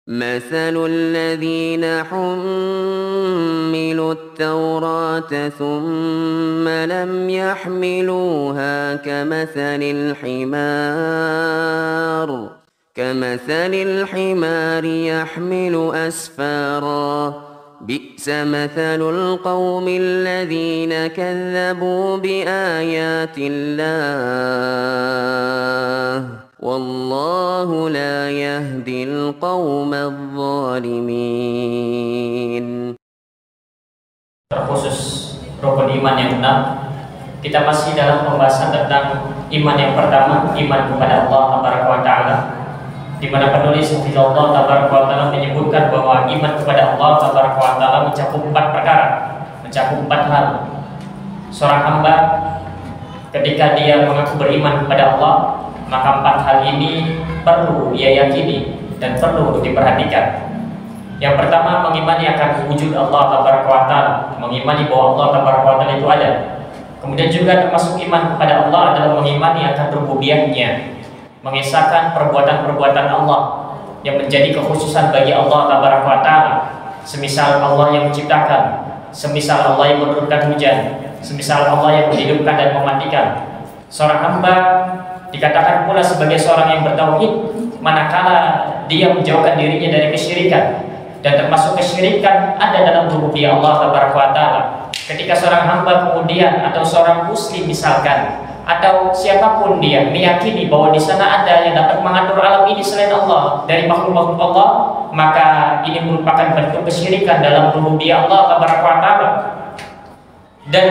مثل الذين حملوا التوراة ثم لم يحملوها كمثل الحمار يحمل أسفارا بئس مثل القوم الذين كذبوا بآيات الله والله لا يهدي القوم الظالمين. Terkhusus rukun iman yang 6, kita masih dalam pembahasan tentang iman yang pertama, iman kepada Allah Taala, di mana penulis Allah Taala menyebutkan bahwa iman kepada Allah Taala mencakup 4 perkara, mencakup 4 hal. Seorang hamba ketika dia mengaku beriman kepada Allah, maka 4 hal ini perlu ia yakini dan perlu untuk diperhatikan. Yang pertama, mengimani akan wujud Allah Taala, mengimani bahwa Allah Taala itu ada. Kemudian juga termasuk iman kepada Allah adalah mengimani akan rububiyahnya, mengesahkan perbuatan-perbuatan Allah yang menjadi kekhususan bagi Allah Taala. Semisal Allah yang menciptakan, semisal Allah yang menurunkan hujan, semisal Allah yang menghidupkan dan mematikan. Seorang hamba dikatakan pula sebagai seorang yang bertauhid manakala dia menjauhkan dirinya dari kesyirikan, dan termasuk kesyirikan ada dalam rububiyah Allah Taala. Ketika seorang hamba kemudian atau seorang muslim misalkan atau siapapun dia meyakini bahwa di sana ada yang dapat mengatur alam ini selain Allah dari makhluk-makhluk Allah, maka ini merupakan bentuk kesyirikan dalam rububiyah Allah Taala. Dan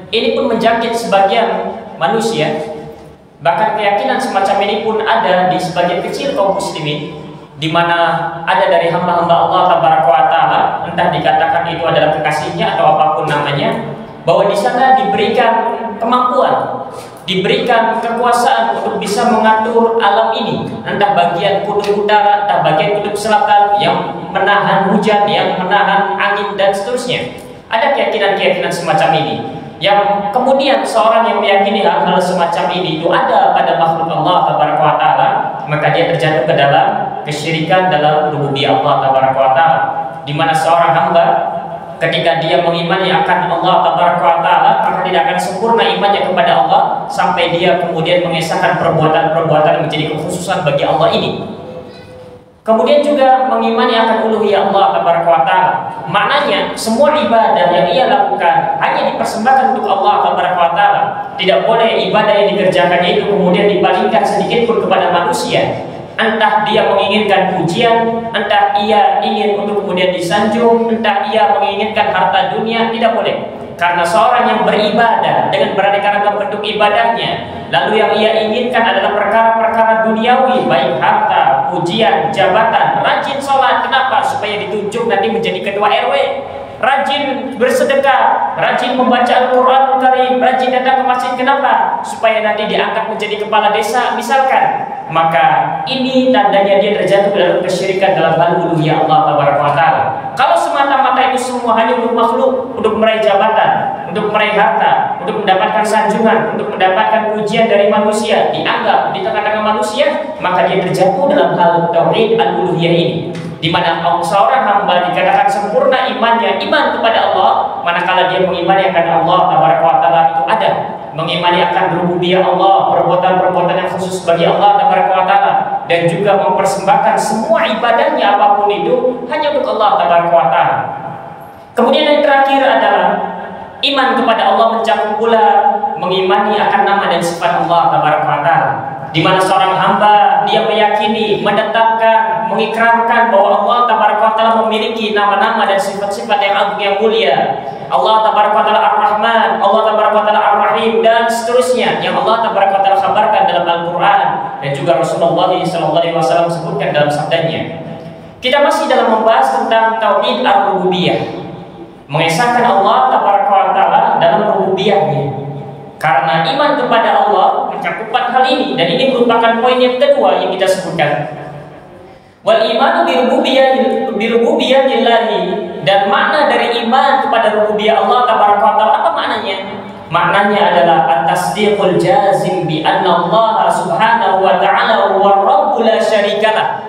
ini pun menjangkit sebagian manusia. Bahkan keyakinan semacam ini pun ada di sebagian kecil kaum muslimin, di mana ada dari hamba-hamba Allah Taala, entah dikatakan itu adalah kekasihnya atau apapun namanya, bahwa di sana diberikan kemampuan, diberikan kekuasaan untuk bisa mengatur alam ini, entah bagian kutub utara, entah bagian kutub selatan, yang menahan hujan, yang menahan angin dan seterusnya. Ada keyakinan-keyakinan semacam ini, yang kemudian seorang yang meyakini hal-hal semacam ini itu ada pada makhluk Allah Taala, maka dia terjatuh ke dalam kesyirikan dalam rububiyah Allah Taala, di mana seorang hamba ketika dia mengimani akan Allah Taala, maka tidak akan sempurna imannya kepada Allah sampai dia kemudian mengesahkan perbuatan-perbuatan yang menjadi kekhususan bagi Allah ini. Kemudian juga mengimani akan uluhiyah Allah Taala. Maknanya semua ibadah yang ia lakukan hanya dipersembahkan untuk Allah Taala. Tidak boleh ibadah yang dikerjakannya itu kemudian dipalingkan sedikit pun kepada manusia. Entah dia menginginkan pujian, entah ia ingin untuk kemudian disanjung, entah ia menginginkan harta dunia, tidak boleh. Karena seorang yang beribadah dengan beraneka ragam bentuk ibadahnya, lalu yang ia inginkan adalah perkara-perkara duniawi, baik harta, pujian, jabatan, rajin sholat. Kenapa? Supaya ditunjuk nanti menjadi ketua RW. Rajin bersedekah, rajin membaca Al-Quran Karim, rajin datang ke masjid. Kenapa? Supaya nanti diangkat menjadi kepala desa misalkan. Maka ini tandanya dia terjatuh dalam kesyirikan dalam hal uluhiyah Allah Taala. Kalau semata-mata itu semua hanya untuk makhluk, untuk meraih jabatan, untuk meraih harta, untuk mendapatkan sanjungan, untuk mendapatkan pujian dari manusia, dianggap di tengah-tengah manusia, maka dia terjatuh dalam hal tauhid al-uluhiyah ini, di mana seorang hamba dikatakan sempurna imannya, iman kepada Allah, manakala dia mengimani akan Allah Taala itu ada, mengimani akan rububiyah Allah, perbuatan-perbuatan yang khusus bagi Allah Taala, dan juga mempersembahkan semua ibadahnya apapun itu hanya untuk Allah Taala. Kemudian yang terakhir adalah iman kepada Allah mencakup pula mengimani akan nama dan sifat Allah Taala, di mana seorang hamba dia meyakini, menetapkan, mengikrarkan bahwa Allah Taala memiliki nama-nama dan sifat-sifat yang agung yang mulia. Allah Taala Ar-Rahman, Allah Taala Ar-Rahim, dan seterusnya yang Allah Taala kabarkan dalam Al-Quran dan juga Rasulullah SAW sebutkan dalam sabdanya. Kita masih dalam membahas tentang tauhid ar-rububiyah, mengesahkan Allah Taala dalam rububiyahnya. Karena iman kepada Allah mencakup 4 hal ini, dan ini merupakan poin yang kedua yang kita sebutkan. Wal imanu birububiyyatillahi, dan makna dari iman kepada rububiyah Allah Taala apa maknanya? Maknanya adalah at-tasdiqul jazim bi anna Allah subhanahu wa ta'ala huwa rabbul la syarikalah.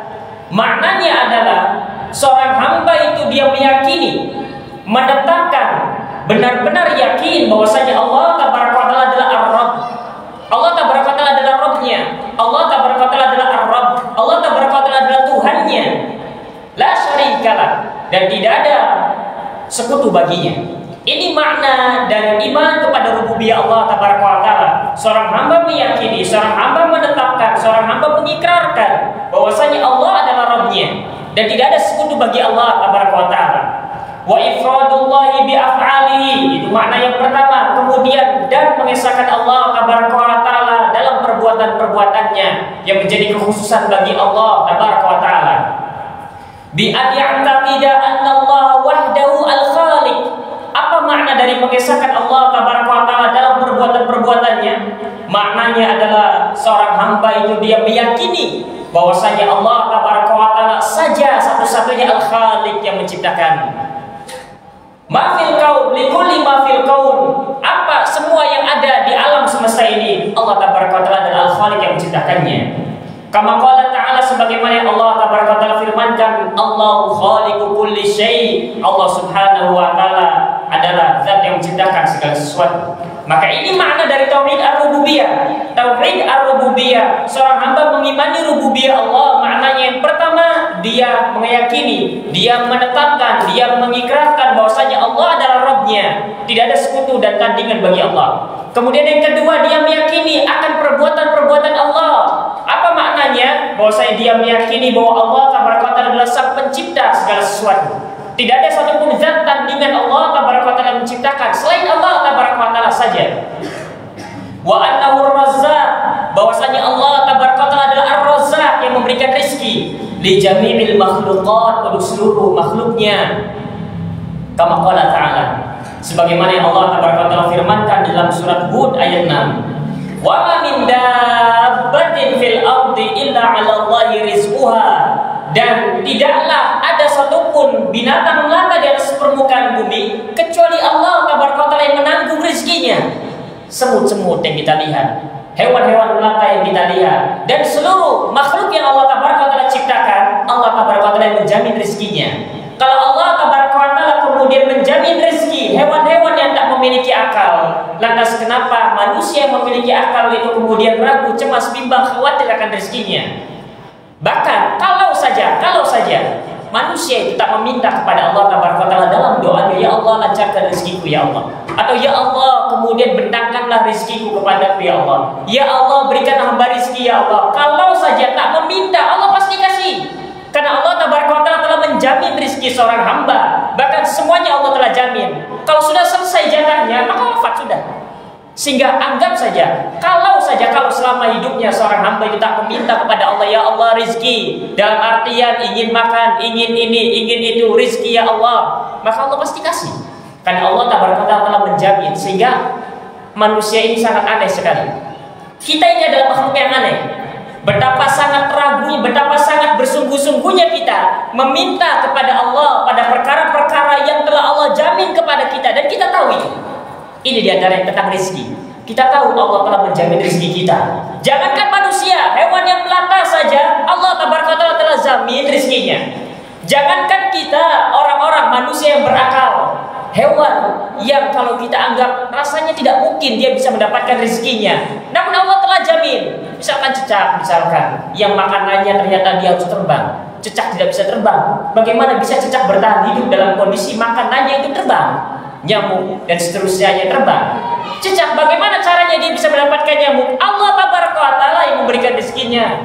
Maknanya adalah seorang hamba itu dia meyakini, menetapkan, benar-benar yakin bahwasanya Allah Tabaraka wa Ta'ala adalah Ar-Rabb. Allah Tabaraka wa Ta'ala adalah Rabbnya. Allah Tabaraka wa Ta'ala adalah Ar-Rabb. Allah Tabaraka wa Ta'ala adalah Tuhannya. La syarikalah, dan tidak ada sekutu baginya. Ini makna dari iman kepada rububiyah Allah Tabaraka wa Ta'ala. Seorang hamba meyakini, seorang hamba menetapkan, seorang hamba mengikrarkan bahwasanya Allah adalah Rabbnya dan tidak ada sekutu bagi Allah Tabaraka wa Ta'ala. Wa ifradullahi bi af'alihi, itu makna yang pertama. Kemudian dan mengesahkan Allah Tabaraka wa Ta'ala dalam perbuatan-perbuatannya yang menjadi kekhususan bagi Allah Tabaraka wa Ta'ala. Bi an ya'taqida anna Allah wahdahu al-khaliq. Apa makna dari mengesahkan Allah Tabaraka wa Ta'ala dalam perbuatan-perbuatannya? Maknanya adalah seorang hamba itu dia meyakini bahwasanya Allah Tabaraka wa Ta'ala saja satu-satunya al-khaliq yang menciptakan. Ma fil kaun likulli ma fil kaun. Apa semua yang ada di alam semesta ini Allah Tabaraka wa Ta'ala adalah al-khaliq yang menciptakannya. Kama qala ta'ala, sebagaimana Allah Tabaraka wa Ta'ala firmankan, Allahu khaliqu kulli syai'. Allah Subhanahu wa Ta'ala adalah zat yang menciptakan segala sesuatu. Maka ini makna dari tauhid ar-rububiyah. Tauhid ar-rububiyah, seorang hamba mengimani rububiyah Allah, maknanya yang pertama dia meyakini, dia menetapkan, dia mengikrarkan bahwasanya Allah adalah Rabbnya, tidak ada sekutu dan tandingan bagi Allah. Kemudian yang kedua, dia meyakini akan perbuatan-perbuatan Allah. Apa maknanya? Bahwasanya dia meyakini bahwa Allah Tabaraka wa Ta'ala adalah sang pencipta segala sesuatu. Tidak ada satupun zat tandingan Allah Tabaraka wa Ta'ala menciptakan selain Allah Tabaraka wa Ta'ala saja. Wa annahu ar-razzaq, bahwasanya Allah Tabaraka wa Ta'ala adalah ar-razzaq yang memberikan rezeki li jami'il makhluqat, untuk seluruh makhluknya. Kama qala ta'ala, sebagaimana yang Allah Tabaraka wa Ta'ala firmankan dalam surat Hud ayat 6. Wa ma min dabbatin fil ardi illa 'ala Allahi rizquha, dan tidaklah ada satupun binatang melata di atas permukaan bumi kecuali Allah Tabaraka wa Ta'ala yang menanggung rezekinya. Semut-semut yang kita lihat, hewan-hewan melata yang kita lihat, dan seluruh makhluk yang Allah Tabaraka wa Ta'ala ciptakan, Allah Tabaraka wa Ta'ala yang menjamin rezekinya. Kalau Allah Tabaraka wa Ta'ala kemudian menjamin rezeki hewan-hewan yang tak memiliki akal, lantas kenapa manusia yang memiliki akal itu kemudian ragu, cemas, bimbang, khawatir akan rezekinya? Bahkan kalau saja manusia itu tak meminta kepada Allah Tabaraka wa Ta'ala dalam doanya, ya Allah lancarkan rezekiku ya Allah, atau ya Allah kemudian bentangkanlah rezekiku kepadaku ya Allah, ya Allah berikan hamba rezeki ya Allah. Kalau saja tak meminta, Allah pasti kasih, karena Allah Tabaraka wa Ta'ala telah menjamin rezeki seorang hamba. Bahkan semuanya Allah telah jamin. Kalau sudah selesai jatahnya, maka wafat sudah. Sehingga anggap saja kalau selama hidupnya seorang hamba itu tak meminta kepada Allah, ya Allah rizki, dalam artian ingin makan, ingin ini, ingin itu, rizki ya Allah, maka Allah pasti kasih. Karena Allah Tabaraka wa Ta'ala telah menjamin. Sehingga manusia ini sangat aneh sekali. Kita ini adalah makhluk yang aneh. Betapa sangat ragunya, betapa sangat bersungguh-sungguhnya kita meminta kepada Allah pada perkara-perkara yang telah Allah jamin kepada kita, dan kita tahu itu. Ini diantara yang tentang rezeki. Kita tahu Allah telah menjamin rezeki kita. Jangankan manusia, hewan yang melata saja Allah Tabaraka wa Ta'ala telah jamin rezekinya. Jangankan kita, orang-orang manusia yang berakal, hewan yang kalau kita anggap rasanya tidak mungkin dia bisa mendapatkan rezekinya, namun Allah telah jamin. Misalkan cecak, yang makanannya ternyata dia harus terbang. Cecak tidak bisa terbang. Bagaimana bisa cecak bertahan hidup dalam kondisi makanannya itu terbang? Nyamuk dan seterusnya terbang. Cecak, bagaimana caranya dia bisa mendapatkan nyamuk? Allah Tabaraka wa Ta'ala yang memberikan rezekinya.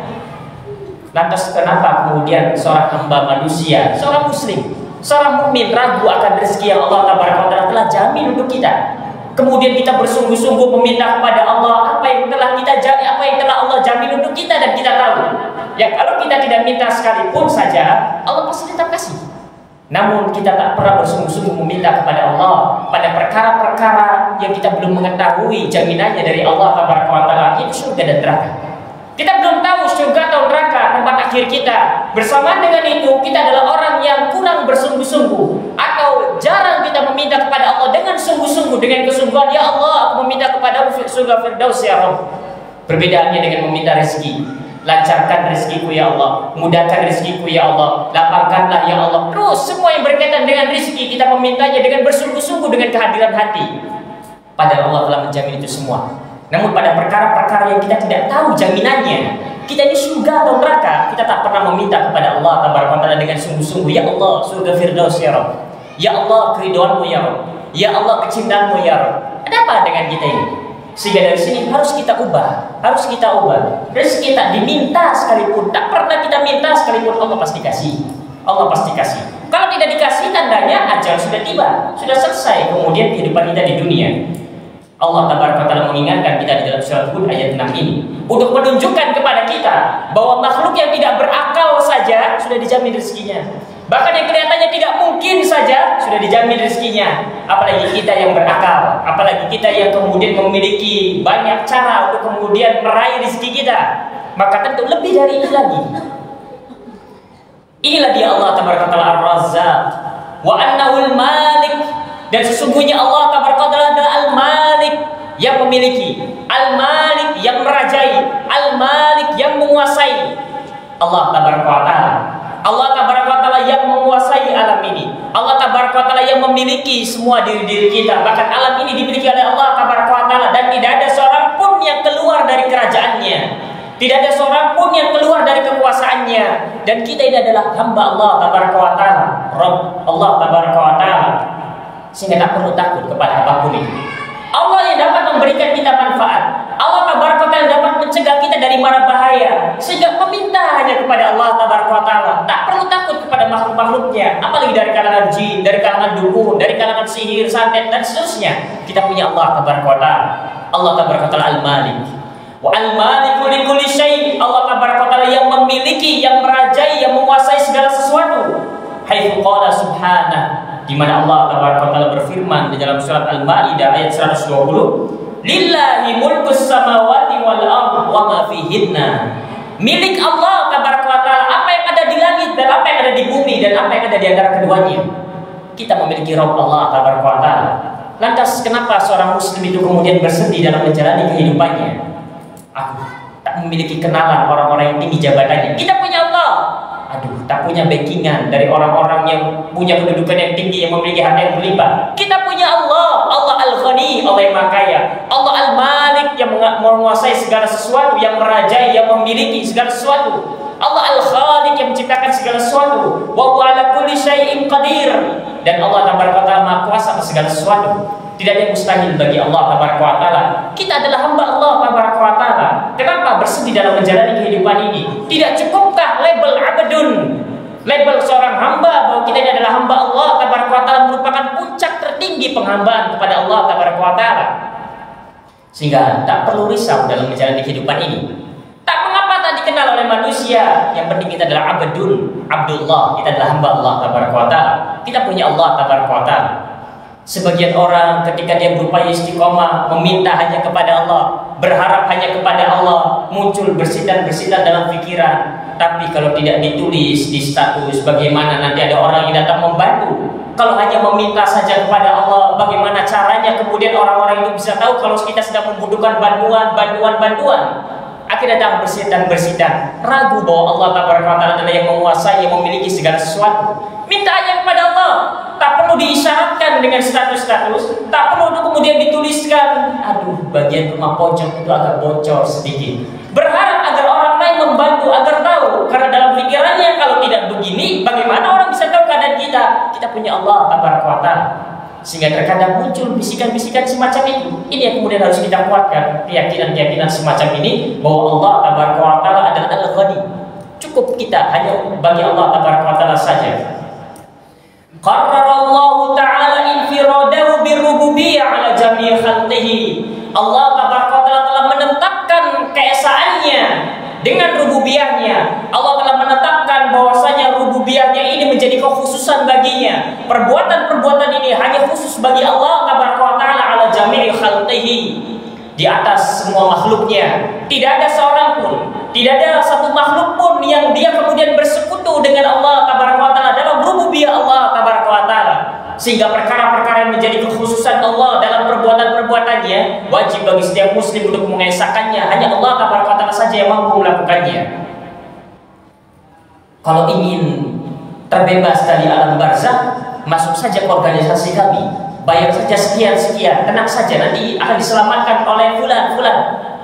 Lantas kenapa kemudian seorang hamba manusia, seorang muslim, seorang mukmin ragu akan rezeki yang Allah Tabaraka wa Ta'ala telah jamin untuk kita? Kemudian kita bersungguh-sungguh meminta kepada Allah apa yang telah Allah jamin untuk kita, dan kita tahu ya kalau kita tidak minta sekalipun saja Allah pasti tetap kasih. Namun kita tak pernah bersungguh-sungguh meminta kepada Allah pada perkara-perkara yang kita belum mengetahui jaminannya dari Allah Tabaraka wa Ta'ala, yaitu surga dan neraka. Kita belum tahu surga atau neraka tempat akhir kita. Bersamaan dengan itu, kita adalah orang yang kurang bersungguh-sungguh, atau jarang kita meminta kepada Allah dengan sungguh-sungguh, dengan kesungguhan, ya Allah aku meminta kepada surga Firdaus ya Rabb. Perbedaannya dengan meminta rezeki. Lancarkan rezekiku ya Allah, mudahkan rezekiku ya Allah, lapangkanlah ya Allah. Terus semua yang berkaitan dengan rezeki kita memintanya dengan bersungguh-sungguh, dengan kehadiran hati. Padahal Allah telah menjamin itu semua. Namun pada perkara-perkara yang kita tidak tahu jaminannya, kita ini surga atau neraka, kita tak pernah meminta kepada Allah Taala dengan sungguh-sungguh. Ya Allah, surga Firdaus ya Rabb. Ya Allah, keridhaanmu ya Rabb. Ya Allah, kecintaanmu ya Rabb. Ada apa dengan kita ini? Sehingga dari sini harus kita ubah, rezeki tak diminta sekalipun, tak pernah kita minta sekalipun, Allah pasti kasih. Allah pasti kasih. Kalau tidak dikasih, tandanya ajal sudah tiba, sudah selesai kemudian kehidupan kita di dunia. Allah Taala mengingatkan kita di dalam surat Hud ayat 6 ini untuk menunjukkan kepada kita bahwa makhluk yang tidak berakal saja sudah dijamin rezekinya. Bahkan yang kelihatannya tidak mungkin saja sudah dijamin rezekinya. Apalagi kita yang berakal, apalagi kita yang kemudian memiliki banyak cara untuk kemudian meraih rezeki kita, maka tentu lebih dari ini lagi. Inilah dia Allah Taala Ar-Razzaq wa annahul Malik, dan sesungguhnya Allah Taala adalah Al-Malik, yang memiliki, Al-Malik yang merajai, Al-Malik yang menguasai. Allah Taala, Allah Taala yang menguasai alam ini. Allah Taala yang memiliki semua diri-diri kita. Bahkan alam ini dimiliki oleh Allah Taala, dan tidak ada seorang pun yang keluar dari kerajaannya. Tidak ada seorang pun yang keluar dari kekuasaannya. Dan kita ini adalah hamba Allah Taala, Rabb Allah Taala. Sehingga tak perlu takut kepada apapun itu. Allah yang dapat memberikan kita manfaat. Allah Taala yang dapat mencegah kita dari mara bahaya. Sehingga meminta hanya kepada Allah Taala. Tak perlu takut kepada makhluk-makhluknya. Apalagi dari kalangan jin, dari kalangan dukun, dari kalangan sihir, santet, dan seterusnya. Kita punya Allah Taala. Allah Taala Al-Malik. Wa al-Maliku li kulli syai'. Allah Taala yang memiliki, yang merajai, yang menguasai segala sesuatu. Haitsu qala subhanahu, di mana Allah Taala berfirman di dalam surat Al-Maidah ayat 120, lillahi mulkus samawati wal ardh wa ma fihinna. Milik Allah Taala apa yang ada di langit dan apa yang ada di bumi dan apa yang ada di antara keduanya. Kita memiliki Rabb Allah Taala. Lantas kenapa seorang muslim itu kemudian bersedih dalam menjalani kehidupannya? Aku tak memiliki kenalan orang-orang yang tinggi jabatannya. Kita punya Allah. Aduh, tak punya backingan dari orang-orang yang punya kedudukan yang tinggi, yang memiliki harta yang berlimpah. Kita punya Allah, Allah Al-Ghani, Allah yang Maha Kaya, Allah Al-Malik yang menguasai segala sesuatu, yang merajai, yang memiliki segala sesuatu, Allah Al-Khaliq yang menciptakan segala sesuatu, wa huwa ala kulli syai'in qadir, dan Allah Taala Maha Kuasa atas segala sesuatu. Tidak ada yang mustahil bagi Allah Taala. Kita adalah hamba Allah Taala. Kenapa bersedih dalam menjalani kehidupan ini? Tidak cukupkah label abdun, label seorang hamba, bahwa kita ini adalah hamba Allah Taala, merupakan puncak tertinggi penghambaan kepada Allah Taala. Sehingga tak perlu risau dalam menjalani kehidupan ini. Tak mengapa tak dikenal oleh manusia. Yang penting kita adalah abdun, Abdullah. Kita adalah hamba Allah Taala. Kita punya Allah Taala. Sebagian orang ketika dia berupaya istiqomah, meminta hanya kepada Allah, berharap hanya kepada Allah, muncul bersitan-bersitan dalam pikiran. Tapi kalau tidak ditulis di status, bagaimana nanti ada orang yang datang membantu? Kalau hanya meminta saja kepada Allah, bagaimana caranya kemudian orang-orang itu bisa tahu kalau kita sedang membutuhkan bantuan? Akhirnya datang bersitan, ragu bahwa Allah Taala adalah yang menguasai, yang memiliki segala sesuatu. Minta hanya kepada Allah, tak perlu diisyaratkan dengan status-status, tak perlu untuk kemudian dituliskan. Aduh, bagian rumah pojok itu agak bocor sedikit. Berharap agar orang lain membantu, agar tahu, karena dalam pikirannya kalau tidak begini, bagaimana orang bisa tahu keadaan kita? Kita punya Allah Taala. Sehingga terkadang muncul bisikan-bisikan semacam itu. Ini yang kemudian harus kita kuatkan, keyakinan-keyakinan semacam ini, bahwa Allah Taala adalah Al-Ghani. Cukup kita hanya bagi Allah Taala saja. Qarrarallahu ta'ala infiradahu birububiyyah ala jami' khalqihi. Allah Taala telah menetapkan keesaannya dengan rububiyahnya. Allah telah menetapkan bahwasanya rububiyahnya ini menjadi kekhususan baginya. Perbuatan-perbuatan ini hanya khusus bagi Allah Taala ala jami' khalqihi, di atas semua makhluknya. Tidak ada seorang pun, tidak ada satu makhluk pun yang dia kemudian bersekutu dengan Allah Taala dalam rububiyah Allah Taala. Sehingga perkara-perkara yang menjadi kekhususan Allah dalam perbuatan-perbuatan perbuatannya, wajib bagi setiap muslim untuk mengesahkannya. Hanya Allah Taala saja yang mampu melakukannya. Kalau ingin terbebas dari alam barzakh, masuk saja ke organisasi kami, bayar saja sekian-sekian, tenang saja, nanti akan diselamatkan oleh fulan.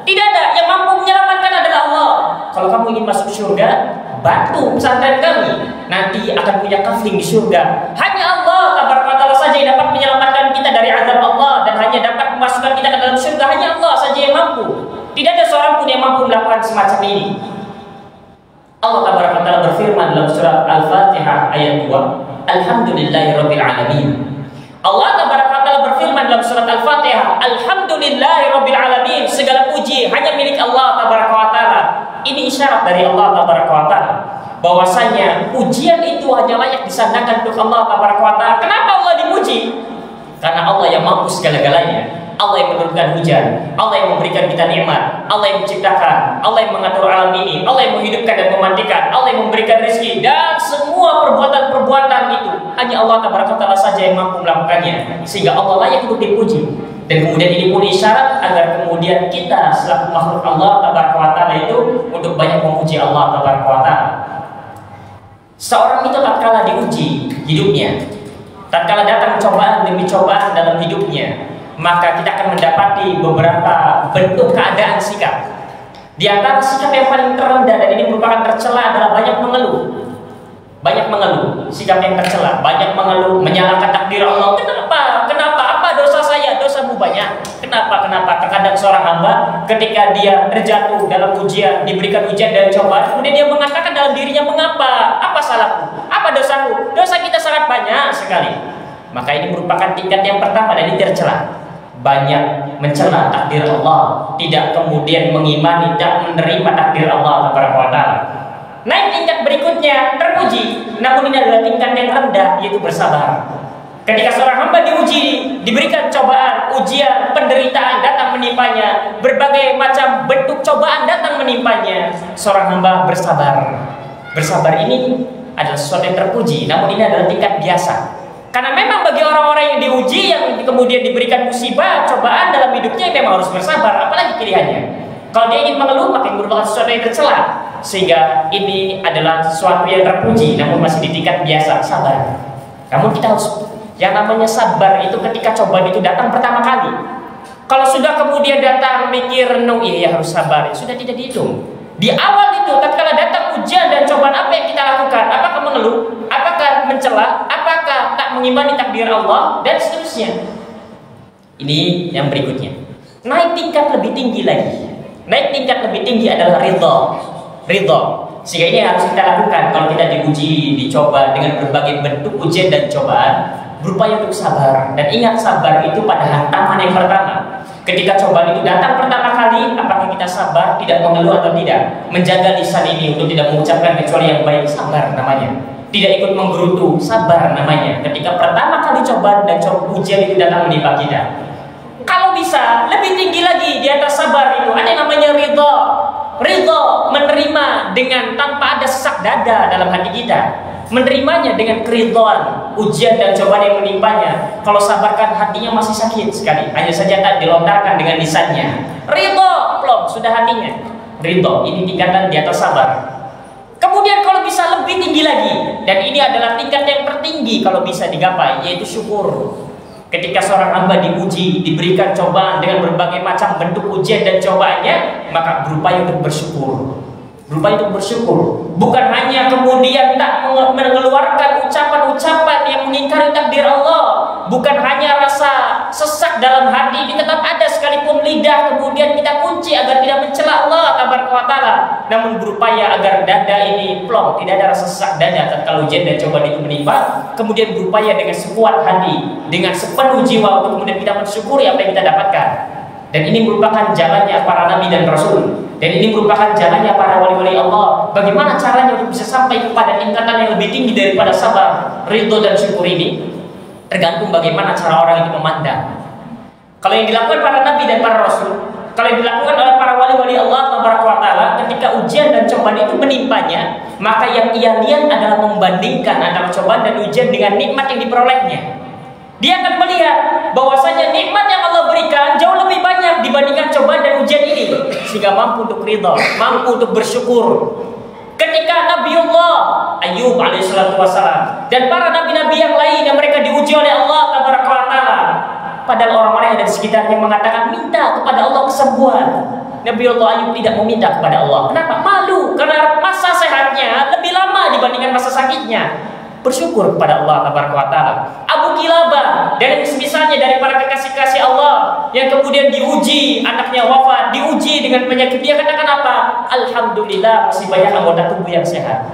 Tidak ada, yang mampu menyelamatkan adalah Allah. Kalau kamu ingin masuk surga, bantu pesantren kami, nanti akan punya kafling di surga. Hanya Allah Taala saja yang dapat menyelamatkan kita dari azab Allah dan hanya dapat memasukkan kita ke dalam surga. Hanya Allah saja yang mampu. Tidak ada seorang pun yang mampu melakukan semacam ini. Allah Taala berfirman dalam surat Al-Fatihah ayat 2, Alhamdulillahirabbil alamin. Allah Taala berfirman dalam surat Al-Fatihah, Alhamdulillahirabbil alamin. Segala puji hanya milik Allah Taala. Ini isyarat dari Allah Taala bahwasanya pujian itu hanya layak disandarkan untuk Allah Taala. Kenapa Allah dipuji? Karena Allah yang mampu segala-galanya. Allah yang menurunkan hujan, Allah yang memberikan kita nikmat, Allah yang menciptakan, Allah yang mengatur alam ini, Allah yang menghidupkan dan mematikan, Allah yang memberikan rezeki, dan semua perbuatan-perbuatan itu hanya Allah Taala saja yang mampu melakukannya, sehingga Allah layak untuk dipuji. Dan kemudian ini pun isyarat agar kemudian kita selaku makhluk Allah Taala itu untuk banyak memuji Allah Taala. Seorang itu tatkala diuji hidupnya, tatkala datang cobaan demi cobaan dalam hidupnya, maka kita akan mendapati beberapa bentuk keadaan sikap. Di antara sikap yang paling terendah dan ini merupakan tercela adalah banyak mengeluh. Sikap yang tercela, banyak mengeluh, menyalahkan takdir Allah. Kenapa? Apa dosa saya? Dosamu banyak. Kenapa? Terkadang seorang hamba ketika dia terjatuh dalam ujian, diberikan ujian dan cobaan, kemudian dia mengatakan dalam dirinya, mengapa? Apa salahku? Apa dosaku? Dosa kita sangat banyak sekali. Maka ini merupakan tingkat yang pertama dan ini tercela. Banyak mencela takdir Allah, tidak kemudian mengimani dan menerima takdir Allah Taala. Naik tingkat berikutnya terpuji, namun ini adalah tingkat yang rendah, yaitu bersabar. Ketika seorang hamba diuji, diberikan cobaan, ujian, penderitaan datang menimpanya, berbagai macam bentuk cobaan datang menimpanya, seorang hamba bersabar. Bersabar ini adalah sesuatu yang terpuji, namun ini adalah tingkat biasa. Karena memang bagi orang-orang yang diuji, yang kemudian diberikan musibah, cobaan dalam hidupnya, memang harus bersabar, apalagi pilihannya. Kalau dia ingin mengeluh, maka merupakan sesuatu yang tercela. Sehingga ini adalah sesuatu yang terpuji, namun masih di tingkat biasa, sabar. Namun kita harus, yang namanya sabar itu ketika cobaan itu datang pertama kali. Kalau sudah kemudian datang mikir, iya harus sabar, sudah tidak dihitung. Di awal itu, tatkala datang ujian dan cobaan, apa yang kita lakukan? Apakah mengeluh? Apakah mencela? Apakah tak mengimani takdir Allah? Dan seterusnya. Ini yang berikutnya. Naik tingkat lebih tinggi lagi. Naik tingkat lebih tinggi adalah ridho. Sehingga ini harus kita lakukan kalau kita diuji, dicoba dengan berbagai bentuk ujian dan cobaan, berupaya untuk sabar. Dan ingat, sabar itu pada hantaman yang pertama. Ketika cobaan itu datang pertama kali, apakah kita sabar, tidak mengeluh atau tidak? Menjaga lisan ini untuk tidak mengucapkan kecuali yang baik, sabar namanya. Tidak ikut menggerutu, sabar namanya. Ketika pertama kali cobaan dan ujian itu datang menimpa kita. Kalau bisa, lebih tinggi lagi di atas sabar itu, ada yang namanya ridho. Ridho, menerima dengan tanpa ada sesak dada dalam hati kita. Menerimanya dengan keridhaan, ujian dan cobaan yang menimpanya. Kalau sabarkan, hatinya masih sakit sekali, hanya saja tak dilontarkan dengan lisannya. Ridho, plong, sudah hatinya. Ridho, ini tingkatan di atas sabar. Kemudian kalau bisa lebih tinggi lagi, dan ini adalah tingkat yang tertinggi kalau bisa digapai, yaitu syukur. Ketika seorang hamba diuji, diberikan cobaan dengan berbagai macam bentuk ujian dan cobaannya, maka berupaya untuk bersyukur. Berupaya untuk bersyukur. Bukan hanya kemudian tak mengeluarkan ucapan-ucapan yang mengingkari takdir Allah. Bukan hanya rasa sesak dalam hati ini tetap ada sekalipun lidah kemudian kita kunci agar tidak mencela Allah Taala. Namun berupaya agar dada ini plong, tidak ada rasa sesak dada tatkala ujian dan cobaan itu menimpa. Kemudian berupaya dengan sekuat hati, dengan sepenuh jiwa untuk kemudian kita mensyukuri apa yang kita dapatkan. Dan ini merupakan jalannya para nabi dan rasul. Dan ini merupakan jalannya para wali-wali Allah. Bagaimana caranya untuk bisa sampai kepada tingkatan yang lebih tinggi daripada sabar, ridho dan syukur ini? Tergantung bagaimana cara orang itu memandang. Kalau yang dilakukan para nabi dan para rasul, kalau yang dilakukan oleh para wali-wali Allah Taala, ketika ujian dan cobaan itu menimpanya, maka yang ia lihat adalah membandingkan antara cobaan dan ujian dengan nikmat yang diperolehnya. Dia akan melihat bahwasanya nikmat yang Allah berikan jauh lebih banyak dibandingkan cobaan dan ujian ini, sehingga mampu untuk ridha, mampu untuk bersyukur. Ketika Nabiullah Ayub alaihissalatu wassalam dan para nabi-nabi yang lain yang mereka diuji oleh Allah tabaraka wa taala, padahal orang-orang yang ada di sekitarnya mengatakan minta kepada Allah kesembuhan, Nabiullah Ayub tidak meminta kepada Allah. Kenapa? Malu, karena masa sehatnya lebih lama dibandingkan masa sakitnya. Bersyukur kepada Allah tabaraka wa taala. Abu Kilabah dan misalnya dari para kekasih-kasih Allah yang kemudian diuji, anaknya wafat, diuji dengan penyakit, dia katakan apa? Alhamdulillah masih banyak anggota tubuh yang sehat.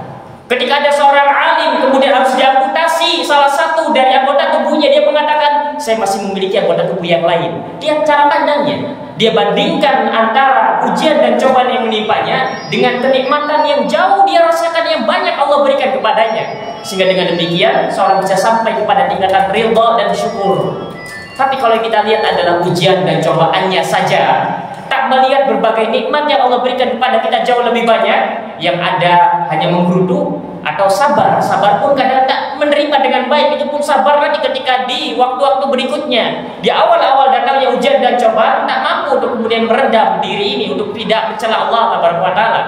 Ketika ada seorang alim kemudian harus diamputasi salah satu dari anggota tubuhnya, dia mengatakan saya masih memiliki anggota tubuh yang lain. Dia cara pandangnya, dia bandingkan antara ujian dan cobaan yang menimpanya dengan kenikmatan yang jauh dia rasakan yang banyak Allah berikan kepadanya. Sehingga dengan demikian seorang bisa sampai kepada tingkatan ridha dan syukur. Tapi kalau kita lihat adalah ujian dan cobaannya saja, tak melihat berbagai nikmat yang Allah berikan kepada kita jauh lebih banyak, yang ada hanya menggerutu atau sabar. Sabar pun kadang tak menerima dengan baik, itu pun sabar nanti ketika di waktu-waktu berikutnya. Di awal-awal datangnya ujian dan cobaan, tak mampu untuk kemudian meredam diri ini untuk tidak mencela Allah taala.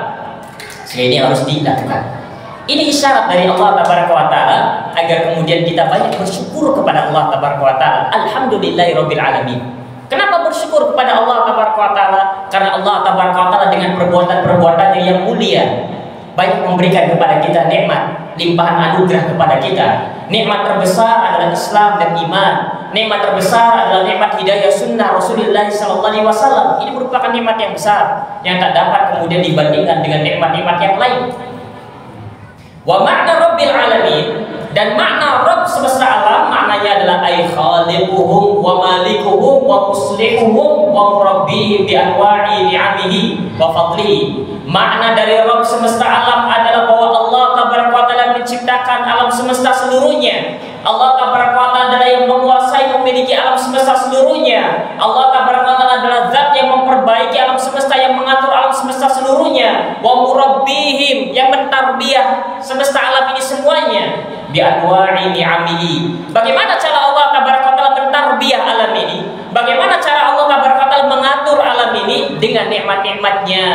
Sehingga ini harus dilakukan. Ini isyarat dari Allah tabaraka wa taala agar kemudian kita banyak bersyukur kepada Allah tabaraka wa taala. Alhamdulillahirabbil alamin. Kenapa bersyukur kepada Allah tabaraka wa taala? Karena Allah tabaraka wa taala dengan perbuatan-perbuatannya yang mulia banyak memberikan kepada kita nikmat, limpahan anugerah kepada kita. Nikmat terbesar adalah Islam dan iman. Nikmat terbesar adalah nikmat hidayah sunnah Rasulullah SAW. Ini merupakan nikmat yang besar yang tak dapat kemudian dibandingkan dengan nikmat-nikmat yang lain. Wa makna Rabbil alamin, dan makna Rabb semesta alam maknanya adalah ay khaliquhum wa malikuhum wa muslihuhum wa murabbihim bi anwa'i ni'amihi wa fadlihi. Makna dari Rabb semesta alam adalah bahwa Allah tabaraka wa taala menciptakan alam semesta seluruhnya. Allah tabaraka wa taala adalah yang menguasai, memiliki alam semesta seluruhnya. Allah tabaraka wa taala adalah zat yang memperbaiki alam semesta, yang mengatur alam semesta seluruhnya. Wa murabbihim, yang mentarbiyah semesta alam ini semuanya. Bi anwa'i ni'amihi. Bagaimana cara Allah tabaraka wa taala mentarbiyah alam ini? Bagaimana cara Allah tabaraka wa taala mengatur alam ini? Dengan nikmat-nikmatnya,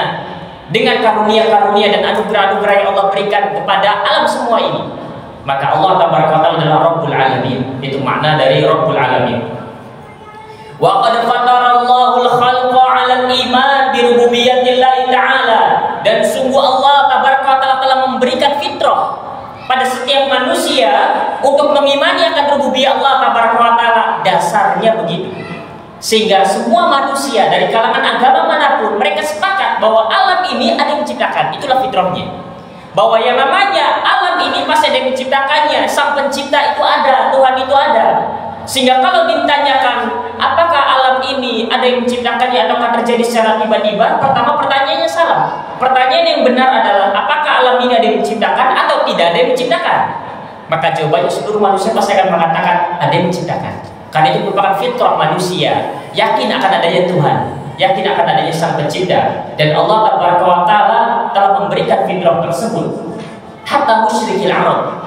dengan karunia-karunia dan anugerah-anugerah yang Allah berikan kepada alam semua ini. Maka Allah tabaraka wa taala adalah Rabbul alamin. Itu makna dari Rabbul alamin. Wa qad fatarallahu al-khalqa 'ala al-iman bi rububiyyatillahi ta'ala. Dan sungguh Allah tabaraka wa taala telah memberikan fitrah pada setiap manusia untuk mengimani akan rububiyah Allah tabaraka wa taala. Dasarnya begitu. Sehingga semua manusia dari kalangan agama manapun mereka sepakat bahwa alam ini ada yang menciptakan. Itulah fitrahnya. Bahwa yang namanya alam ini pasti ada yang menciptakannya. Sang pencipta itu ada, Tuhan itu ada. Sehingga kalau ditanyakan apakah alam ini ada yang menciptakannya ataukah terjadi secara tiba-tiba, pertama pertanyaannya salah. Pertanyaan yang benar adalah apakah alam ini ada yang menciptakan atau tidak ada yang menciptakan. Maka jawabannya seluruh manusia pasti akan mengatakan ada yang menciptakan. Karena itu merupakan fitrah manusia, yakin akan adanya Tuhan, yakin akan adanya Sang Pencipta. Dan Allah tabaraka wa taala telah memberikan fitrah tersebut hatta musyrikil Arab,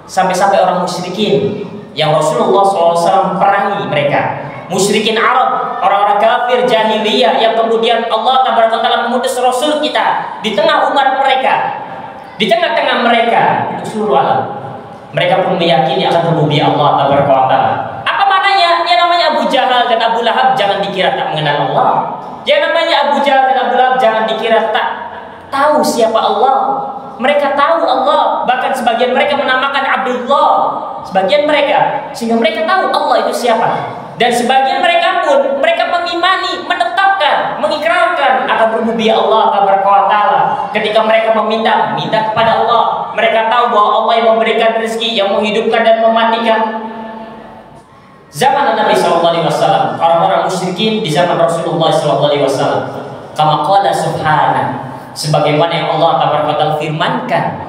sampai-sampai orang musyrikin yang Rasulullah SAW perangi mereka, musyrikin Arab, orang-orang kafir jahiliyah yang kemudian Allah tabaraka wa taala mengutus Rasul kita di tengah umat mereka, di tengah-tengah mereka, itu seluruh alam. Mereka pun meyakini akan rububiyah Allah tabaraka wa taala. Yang namanya Abu Jahal dan Abu Lahab jangan dikira tak mengenal Allah. Yang namanya Abu Jahal dan Abu Lahab jangan dikira tak tahu siapa Allah. Mereka tahu Allah, bahkan sebagian mereka menamakan Abdullah, sebagian mereka, sehingga mereka tahu Allah itu siapa. Dan sebagian mereka pun mereka mengimani, menetapkan, mengikrarkan akan rububiyah Allah tabaraka wa taala. Ketika mereka minta kepada Allah, mereka tahu bahwa Allah yang memberikan rezeki, yang menghidupkan dan mematikan. Zaman Nabi SAW, orang-orang musyrikin di zaman Rasulullah SAW, kama qala subhanahu, sebagaimana yang Allah tabaraka wa taala firmankan.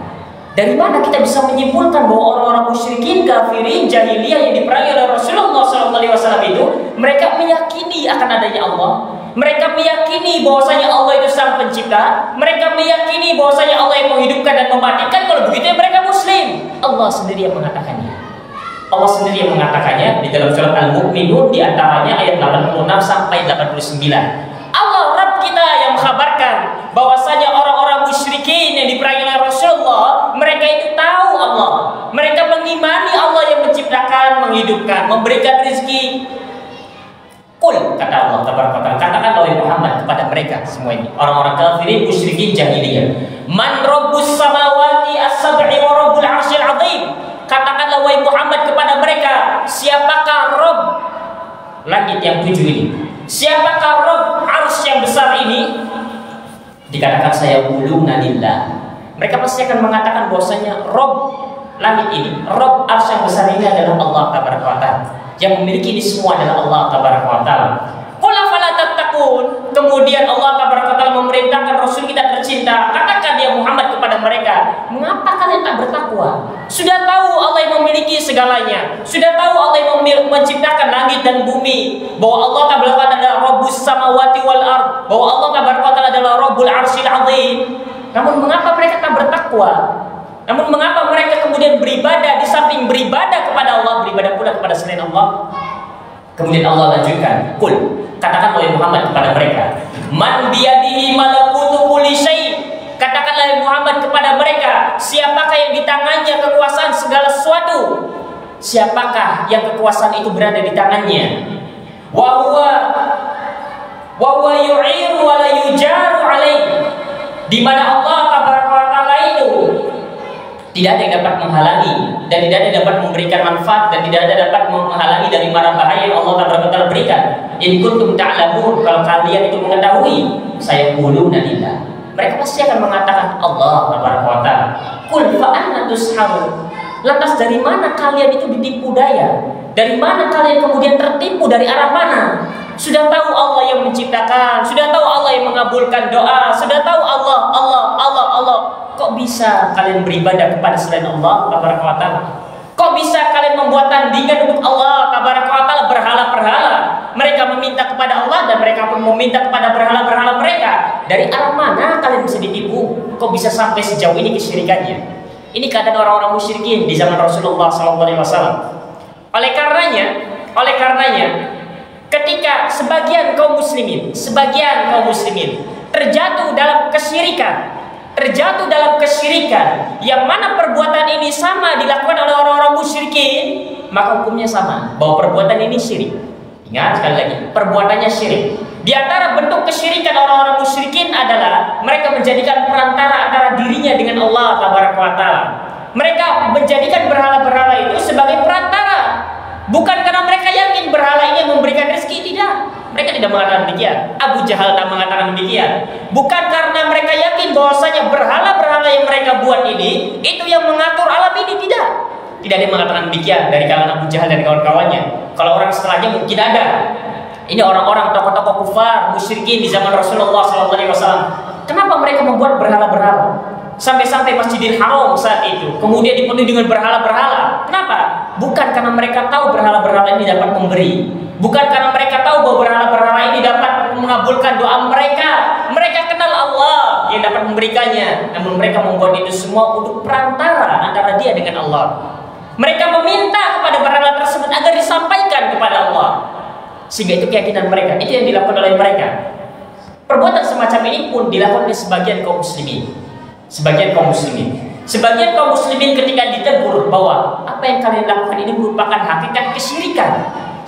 Dari mana kita bisa menyimpulkan bahwa orang-orang musyrikin, kafirin, jahiliyah yang diperangi oleh Rasulullah SAW itu mereka meyakini akan adanya Allah, mereka meyakini bahwasanya Allah itu Sang Pencipta, mereka meyakini bahwasanya Allah yang menghidupkan dan mematikan. Kalau begitu ya mereka Muslim. Allah sendiri yang mengatakannya. Allah sendiri yang mengatakannya di dalam surat Al-Mu'minun, di antaranya ayat 86 sampai 89. Allah Rabb kita yang mengkhabarkan bahwasanya orang-orang musyrikin yang diperangi oleh Rasulullah, mereka itu tahu Allah, mereka mengimani Allah yang menciptakan, menghidupkan, memberikan rezeki. Kul, kata Allah tabaraka taala, katakan oleh Muhammad kepada mereka semua ini, orang-orang kafirin, musyrikin, jahiliyah, man rabbus samawati as-sab'i wa rabbul 'arsyil 'azim. Katakanlah wahai Muhammad kepada mereka, siapakah Rabb langit yang 7 ini? Siapakah Rabb arsy yang besar ini? Dikatakan saya uluna lillah. Mereka pasti akan mengatakan bahwasanya Rabb langit ini, Rabb arsy yang besar ini adalah Allah tabaraka wa taala. Yang memiliki ini semua adalah Allah tabaraka wa taala. Qul afala tattaqun. Kemudian Allah tabaraka wa taala memerintahkan Rasul kita tercinta, katakan ya Muhammad kepada mereka, mengapa kalian tak bertakwa? Sudah tahu Allah yang memiliki segalanya, sudah tahu Allah yang menciptakan langit dan bumi, bahwa Allah tabaraka wa taala adalah Rabbus samawati wal ard, bahwa Allah tabaraka wa taala adalah Rabbul 'arsyil 'azim. Namun mengapa mereka tak bertakwa? Namun mengapa mereka kemudian beribadah, di samping beribadah kepada Allah, beribadah pula kepada selain Allah? Kemudian Allah lanjutkan, Qul, katakan oleh Muhammad kepada mereka, man biyadihi malakutu kulli syai'. Katakanlah Muhammad kepada mereka, siapakah yang di tangannya kekuasaan segala sesuatu? Siapakah yang kekuasaan itu berada di tangannya? Wa huwa yu'iru wa la yujaru alaih. Di mana Allah tabaraka wa taala itu tidak ada yang dapat menghalangi, dan tidak ada yang dapat memberikan manfaat, dan tidak ada yang dapat menghalangi dari mara bahaya yang Allah tabaraka wa taala berikan. In kuntum ta'lamun, kalau kalian itu mengetahui, saya quluna lillah. Mereka pasti akan mengatakan Allah tabaraka wa taala. Qul fa anna tusharun. Lantas dari mana kalian itu ditipu daya? Dari mana kalian kemudian tertipu, dari arah mana? Sudah tahu Allah yang menciptakan, sudah tahu Allah yang mengabulkan doa, sudah tahu Allah. Kok bisa kalian beribadah kepada selain Allah tabaraka wa taala? Kok bisa kalian membuat tandingan untuk Allah tabaraka wa taala, berhala-berhala? Mereka meminta kepada Allah dan mereka pun meminta kepada berhala-berhala mereka. Dari arah mana kalian bisa ditipu? Kok bisa sampai sejauh ini kesyirikannya? Ini keadaan orang-orang musyrikin di zaman Rasulullah SAW. Oleh karenanya, ketika sebagian kaum muslimin terjatuh dalam kesyirikan, yang mana perbuatan ini sama dilakukan oleh orang-orang musyrikin, maka hukumnya sama, bahwa perbuatan ini syirik. Ingat sekali lagi, perbuatannya syirik. Di antara bentuk kesyirikan orang-orang musyrikin adalah mereka menjadikan perantara antara dirinya dengan Allah tabaraka wa taala. Mereka menjadikan berhala-berhala itu sebagai perantara. Bukan karena mereka yakin berhala ini memberikan rezeki, tidak. Mereka tidak mengatakan demikian. Abu Jahal tak mengatakan demikian. Bukan karena mereka yakin bahwasanya berhala-berhala yang mereka buat ini itu yang mengatur alam ini, tidak. Tidak ada yang mengatakan demikian dari kalangan Abu Jahal dan kawan-kawannya. Kalau orang setelahnya mungkin ada. Ini orang-orang tokoh-tokoh kufar, musyrikin di zaman Rasulullah SAW. Kenapa mereka membuat berhala-berhala? Sampai-sampai Masjidil Haram saat itu kemudian dipenuhi dengan berhala-berhala. Kenapa? Bukan karena mereka tahu berhala-berhala ini dapat memberi, bukan karena mereka tahu bahwa berhala-berhala ini dapat mengabulkan doa mereka. Mereka kenal Allah yang dapat memberikannya, namun mereka membuat itu semua untuk perantara antara dia dengan Allah. Mereka meminta kepada berhala tersebut agar disampaikan kepada Allah, sehingga itu keyakinan mereka, itu yang dilakukan oleh mereka. Perbuatan semacam ini pun dilakukan oleh sebagian kaum muslimin. Sebagian kaum muslimin ketika ditegur bahwa apa yang kalian lakukan ini merupakan hakikat kesyirikan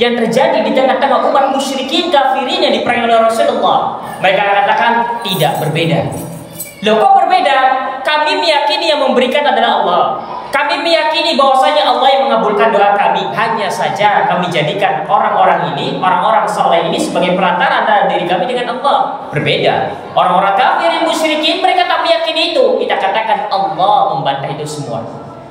yang terjadi di tengah-tengah umat musyrikin kafirin yang diperangi oleh Rasulullah, mereka katakan tidak berbeda. Loh, kok berbeda? Kami meyakini yang memberikan adalah Allah. Kami meyakini bahwasanya Allah yang mengabulkan doa kami. Hanya saja kami jadikan orang-orang saleh ini sebagai perantara antara diri kami dengan Allah. Berbeda. Orang-orang kafirin musyrikin mereka tak meyakini itu. Kita katakan Allah membantah itu semua.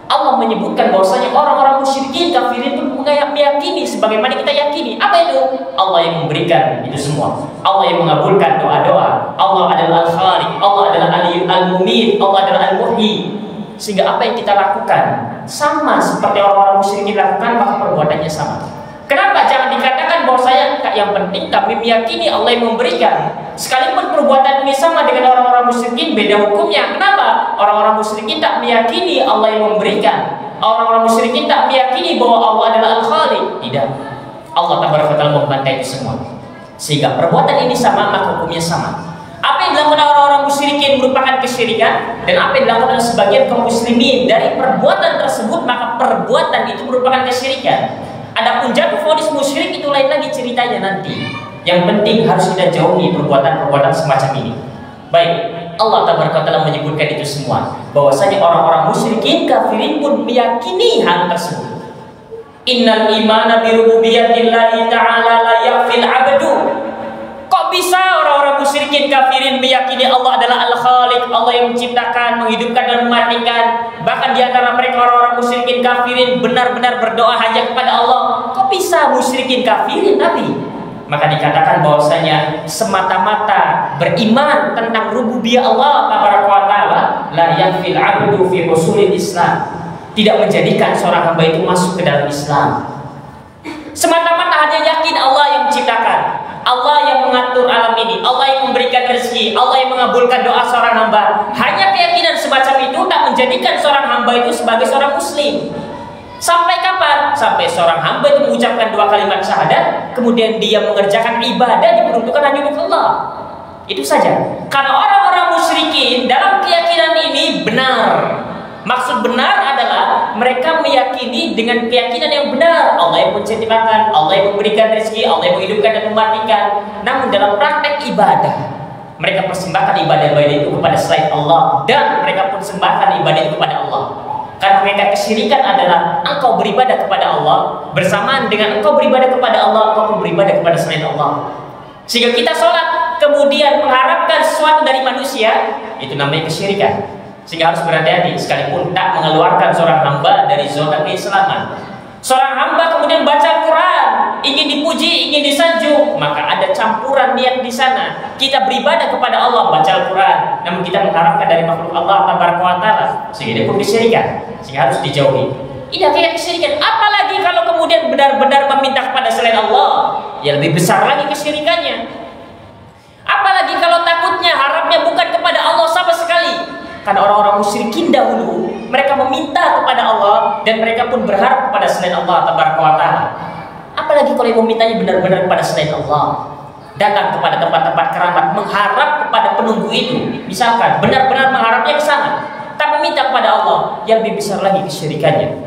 Allah menyebutkan bahwasanya orang-orang musyrikin kafirin pun meyakini sebagaimana kita yakini. Apa itu? Allah yang memberikan itu semua. Allah yang mengabulkan doa-doa. Allah adalah Al-Khaliq, Allah adalah Al-Mumit, Allah adalah Al-Muhyi. Sehingga apa yang kita lakukan sama seperti orang-orang musyrikin lakukan, maka perbuatannya sama. Kenapa jangan dikatakan bahwasanya yang penting kami meyakini Allah yang memberikan, sekalipun perbuatan ini sama dengan orang-orang musyrikin, beda hukumnya. Kenapa? Orang-orang musyrikin tak meyakini Allah yang memberikan, Orang-orang musyrikin tak meyakini bahwa Allah adalah Al-Khaliq. Tidak. Allah Tabaraka wa Ta'ala membantai itu semua. Sehingga perbuatan ini sama, maka hukumnya sama. Apa yang dilakukan orang-orang musyrikin merupakan kesyirikan, dan apa yang dilakukan oleh sebagian kaum muslimin dari perbuatan tersebut, maka perbuatan itu merupakan kesyirikan. Adapun jatuh vonis musyrik itu lain lagi ceritanya nanti. Yang penting harus kita jauhi perbuatan-perbuatan semacam ini. Baik, Allah Tabaraka wa Ta'ala menyebutkan itu semua, bahwasanya orang-orang musyrikin kafirin pun meyakini hal tersebut. Innal imana bi rububiyyatillahi ta'ala la yakfil 'abdu. Kok bisa orang-orang musyrikin kafirin meyakini Allah adalah Al-Khaliq, Allah yang menciptakan, menghidupkan dan mematikan. Bahkan di antara mereka orang-orang musyrikin kafirin benar-benar berdoa hanya kepada Allah. Kok bisa musyrikin kafirin, Nabi? Maka dikatakan bahwasanya semata-mata beriman tentang rububiyah Allah Tabaraka wa Ta'ala la yakfil 'abdu fi usulil Islam. Tidak menjadikan seorang hamba itu masuk ke dalam Islam. Semata-mata hanya yakin Allah yang menciptakan, Allah yang mengatur alam ini, Allah yang memberikan rezeki, Allah yang mengabulkan doa seorang hamba. Hanya keyakinan semacam itu tak menjadikan seorang hamba itu sebagai seorang muslim. Sampai kapan? Sampai seorang hamba itu mengucapkan 2 kalimat syahadat, kemudian dia mengerjakan ibadah diperuntukkan hanya untuk Allah. Itu saja. Karena orang-orang musyrikin dalam keyakinan ini benar. Maksud benar adalah mereka meyakini dengan keyakinan yang benar. Allah yang menciptakan, Allah yang memberikan rezeki, Allah yang menghidupkan dan mematikan. Namun dalam praktek ibadah, mereka persembahkan ibadah-ibadah itu kepada selain Allah, dan mereka persembahkan ibadah itu kepada Allah. Karena mereka kesyirikan adalah engkau beribadah kepada Allah bersamaan dengan engkau beribadah kepada Allah, engkau beribadah kepada selain Allah. Sehingga kita sholat kemudian mengharapkan sesuatu dari manusia, itu namanya kesyirikan. Sehingga harus berhati-hati, sekalipun tak mengeluarkan seorang hamba dari zona keislaman. Seorang hamba kemudian baca Quran, ingin dipuji, ingin disanjung, maka ada campuran niat di sana. Kita beribadah kepada Allah, baca Al-Quran, namun kita mengharapkan dari makhluk Allah Tabaraka wa Ta'ala, sehingga dia pun kesyirikan, sehingga harus dijauhi. Ini kayak kesyirikan. Apalagi kalau kemudian benar-benar meminta kepada selain Allah, ya lebih besar lagi kesyirikannya. Apalagi kalau takutnya, harapnya bukan kepada Allah sama sekali. Karena orang-orang musyrikin dahulu, mereka meminta kepada Allah dan mereka pun berharap kepada selain Allah Tabaraka wa Ta'ala. Apalagi kalau yang memintanya benar-benar kepada selain Allah, datang kepada tempat-tempat keramat, mengharap kepada penunggu itu, misalkan benar-benar mengharapnya ke sana, tak meminta kepada Allah, yang lebih besar lagi kesyirikannya.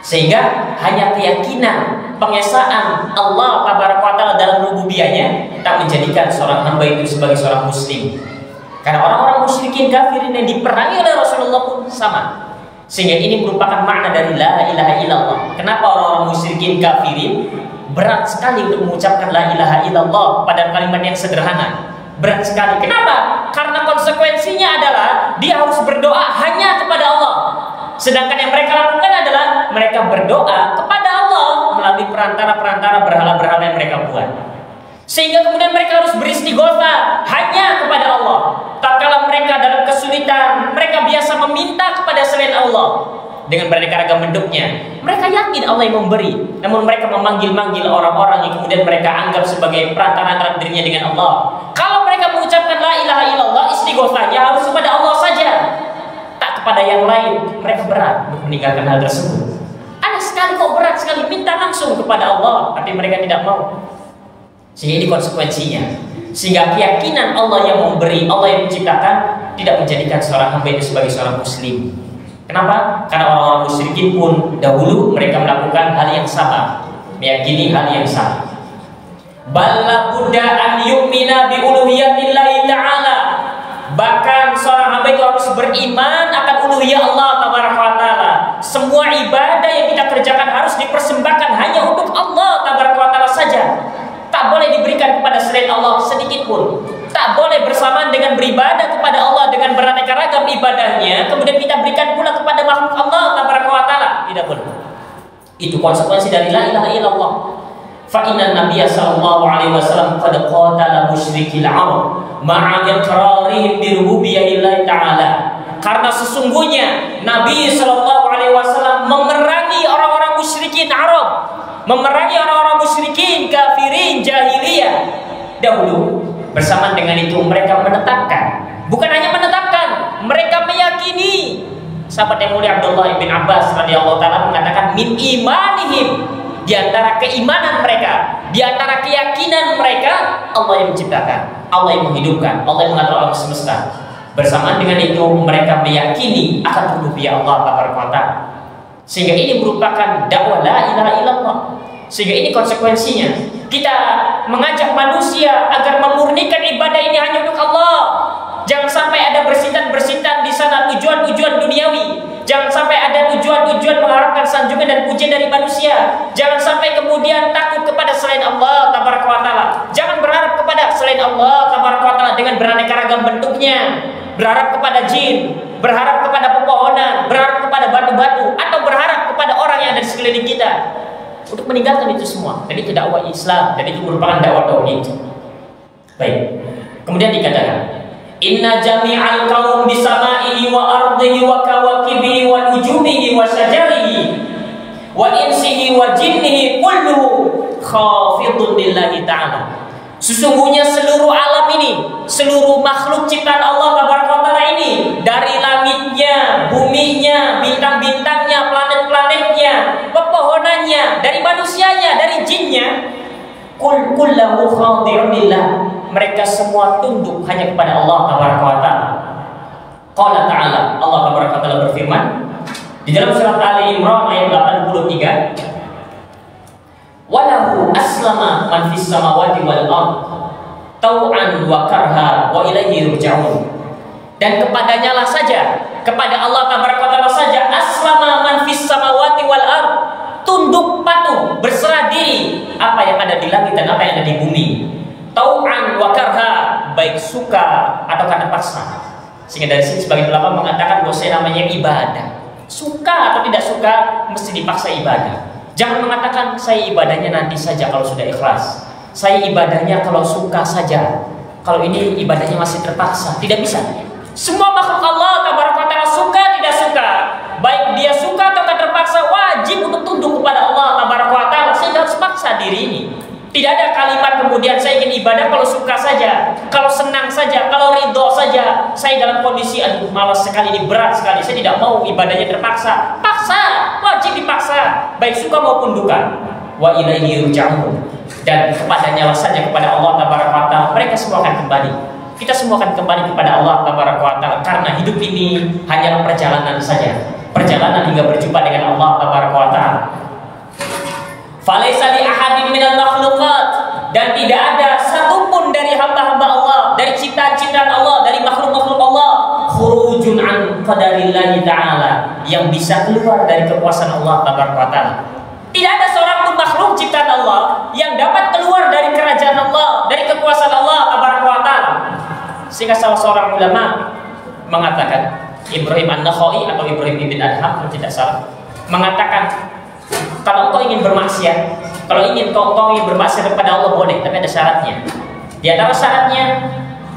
Sehingga hanya keyakinan pengesaan Allah Tabaraka wa Ta'ala dalam rububiyahnya tak menjadikan seorang hamba itu sebagai seorang muslim. Karena orang-orang musyrikin kafirin yang diperangi oleh Rasulullah pun sama. Sehingga ini merupakan makna dari la ilaha illallah. Kenapa orang-orang musyrikin kafirin berat sekali untuk mengucapkan la ilaha illallah pada kalimat yang sederhana? Berat sekali. Kenapa? Karena konsekuensinya adalah dia harus berdoa hanya kepada Allah. Sedangkan yang mereka lakukan adalah mereka berdoa kepada Allah melalui perantara-perantara berhala-berhala yang mereka buat. Sehingga kemudian mereka harus beristighotsah hanya kepada Allah. Tatkala mereka dalam kesulitan, mereka biasa meminta kepada selain Allah dengan beraneka ragam bentuknya. Mereka yakin Allah yang memberi, namun mereka memanggil-manggil orang-orang yang kemudian mereka anggap sebagai perantara antara dirinya dengan Allah. Kalau mereka mengucapkan la ilaha illallah, istighotsahnya harus kepada Allah saja, tak kepada yang lain. Mereka berat untuk meninggalkan hal tersebut. Ada sekali kok berat sekali minta langsung kepada Allah, tapi mereka tidak mau. Sehingga ini konsekuensinya. Sehingga keyakinan Allah yang memberi, Allah yang menciptakan tidak menjadikan seorang hamba itu sebagai seorang muslim. Kenapa? Karena orang-orang musyrikin pun dahulu mereka melakukan hal yang sama, meyakini hal yang sama. Balla budda an yu'mina bi uluhiyatillahi ta'ala. Bahkan seorang hamba itu harus beriman akan uluhiyah Allah Tabaraka wa Ta'ala. Semua ibadah yang kita kerjakan harus dipersembahkan hanya untuk Allah Tabaraka wa Ta'ala saja. Tak boleh diberikan kepada selain Allah sedikit pun. Tak boleh bersamaan dengan beribadah kepada Allah dengan beraneka ragam ibadahnya, kemudian kita berikan pula kepada makhluk Allah Tabaraka wa Ta'ala. Tidak boleh. Itu konsekuensi dari la ilaha illallah. Fa inna Nabiyya sallallahu alaihi wasallam qad qatala musyrikil Arab ma'a iqrarihim bi rububiyyahillahi ta'ala. Karena sesungguhnya Nabi sallallahu alaihi wasallam memerangi orang-orang musyrikin Arab, memerangi orang-orang musyrikin kafirin jahiliyah dahulu. Bersamaan dengan itu mereka menetapkan, bukan hanya menetapkan, mereka meyakini Sahabat yang mulia Abdullah bin Abbas radhiyallahu taala mengatakan min imanihim, di antara keimanan mereka, di antara keyakinan mereka, Allah yang menciptakan, Allah yang menghidupkan, Allah yang mengatur alam semesta. Bersamaan dengan itu mereka meyakini akan rububiyah Allah Taala. Sehingga ini merupakan dakwah la ilaha illallah. Sehingga ini konsekuensinya, kita mengajak manusia agar memurnikan ibadah ini hanya untuk Allah. Jangan sampai ada bersintan-bersintan di sana tujuan-tujuan duniawi. Jangan sampai ada tujuan-tujuan mengharapkan sanjungan dan pujian dari manusia. Jangan sampai kemudian takut kepada selain Allah Tabaraka wa Ta'ala. Jangan berharap kepada selain Allah Tabaraka wa Ta'ala dengan beraneka ragam bentuknya. Berharap kepada jin, berharap kepada pepohonan, berharap kepada batu-batu, atau berharap kepada orang yang ada di sekeliling kita. Untuk meninggalkan itu semua. Dan itu dakwah Islam, dan itu merupakan dakwah tauhid. Baik. Kemudian dikatakan, inna jami'al kaum bisama'ihi wa ardihi wa kawakibihi wa nujumihi wa syajarihi wa insihi wa jinnihi kulluhu khafidun lillahi ta'ala. Sesungguhnya seluruh alam ini, seluruh makhluk ciptaan Allah Taala ini, dari langitnya, buminya, bintang-bintangnya, planet-planetnya, pepohonannya, dari manusianya, dari jinnya, kullahu khadi'un lillah. Mereka semua tunduk hanya kepada Allah Taala. Qala ta'ala, Allah Taala berfirman di dalam surat Ali Imran ayat 83, walahu aslama man fis samawati wal ard tau'an wa karha wa ilaihi yurja'un. Dan kepadanya lah saja, kepada Allah Taala saja, aslama man fis samawati wal ard, tunduk patuh, berserah diri apa yang ada di langit dan apa yang ada di bumi. Tau'an wa karha, baik suka atau karena paksa. Sehingga dari sini sebagian ulama mengatakan bahwa namanya ibadah, suka atau tidak suka mesti dipaksa ibadah. Jangan mengatakan saya ibadahnya nanti saja kalau sudah ikhlas, saya ibadahnya kalau suka saja, kalau ini ibadahnya masih terpaksa. Tidak bisa. Semua makhluk Allah Taala suka tidak suka, baik dia suka atau terpaksa, wajib untuk tunduk kepada Allah Taala. Sehingga harus paksa diri ini. Tidak ada kalimat kemudian saya ingin ibadah kalau suka saja, kalau senang saja, kalau ridho saja. Saya dalam kondisi aduh malas sekali, ini berat sekali, saya tidak mau ibadahnya terpaksa. Paksa, wajib dipaksa, baik suka maupun duka. Wa ilaihi yurja'un. Dan kepadanya lah saja, kepada Allah Taala mereka semua akan kembali. Kita semua akan kembali kepada Allah Taala, karena hidup ini hanyalah perjalanan saja, perjalanan hingga berjumpa dengan Allah Taala. Falaisa li ahadin minal makhluqat, dan tidak ada satupun dari hamba-hamba Allah, dari ciptaan-ciptaan Allah, dari makhluk-makhluk Allah, khurujun an qadarillahi ta'ala, yang bisa keluar dari kekuasaan Allah Taala. Tidak ada seorang pun makhluk ciptaan Allah yang dapat keluar dari kerajaan Allah, dari kekuasaan Allah Taala. Sehingga salah seorang ulama mengatakan, Ibrahim An-Nakhai atau Ibrahim ibn Adham kalau tidak salah, mengatakan, kalau engkau ingin bermaksiat, kalau engkau ingin bermaksiat kepada Allah boleh, tapi ada syaratnya. Di antara syaratnya,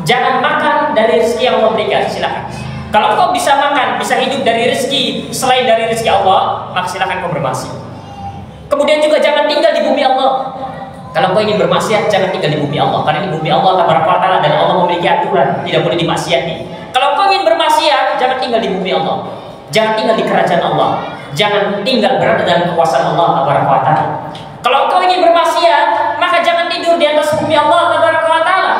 jangan makan dari rezeki yang Allah berikan, silakan. Kalau engkau bisa makan, bisa hidup dari rezeki selain dari rezeki Allah, maka silakan kau bermaksiat. Kemudian juga jangan tinggal di bumi Allah. Kalau engkau ingin bermaksiat, jangan tinggal di bumi Allah, karena ini bumi Allah Taala dan Allah memiliki aturan, tidak boleh dimaksiati. Kalau engkau ingin bermaksiat, jangan tinggal di bumi Allah, jangan tinggal di kerajaan Allah, jangan tinggal berada dalam kekuasaan Allah Taala. Kalau engkau ingin bermaksiat, maka jangan tidur di atas bumi Allah Taala.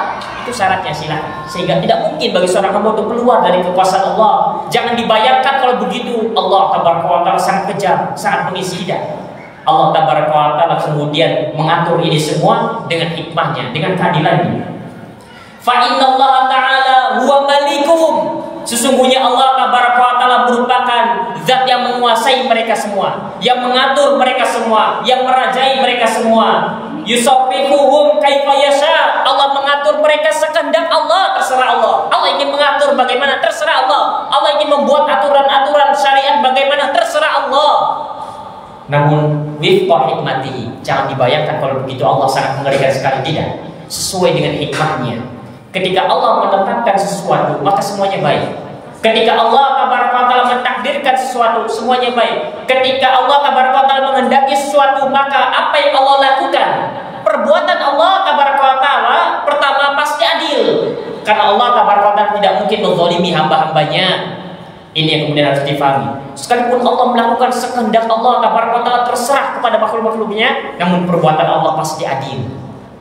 Itu syaratnya silakan. Sehingga tidak mungkin bagi seorang hamba untuk keluar dari kekuasaan Allah. Jangan dibayangkan kalau begitu Allah Taala sangat kejam, sangat bengis. Tidak. Allah Taala kemudian mengatur ini semua dengan hikmahnya, dengan keadilannya. Fa innallaha ta'ala huwa malikum. Sesungguhnya Allah Taala merupakan zat yang menguasai mereka semua, yang mengatur mereka semua, yang merajai mereka semua. Yusabbihuhum kaifa yasha. Allah mengatur mereka sekehendak Allah, terserah Allah. Allah ingin mengatur bagaimana, terserah Allah. Allah ingin membuat aturan-aturan syariat bagaimana, terserah Allah. Namun wifqa hikmatihi, jangan dibayangkan kalau begitu Allah sangat mengerikan sekali. Tidak, sesuai dengan hikmahnya. Ketika Allah menetapkan sesuatu, maka semuanya baik. Ketika Allah Taala mentakdirkan sesuatu, semuanya baik. Ketika Allah Taala menghendaki sesuatu, maka apa yang Allah lakukan, perbuatan Allah Taala pertama pasti adil, karena Allah Taala tidak mungkin menzalimi hamba-hambanya. Ini yang kemudian harus difahami. Sekalipun Allah melakukan sekehendak Allah Taala terserah kepada makhluk-makhluknya, namun perbuatan Allah pasti adil.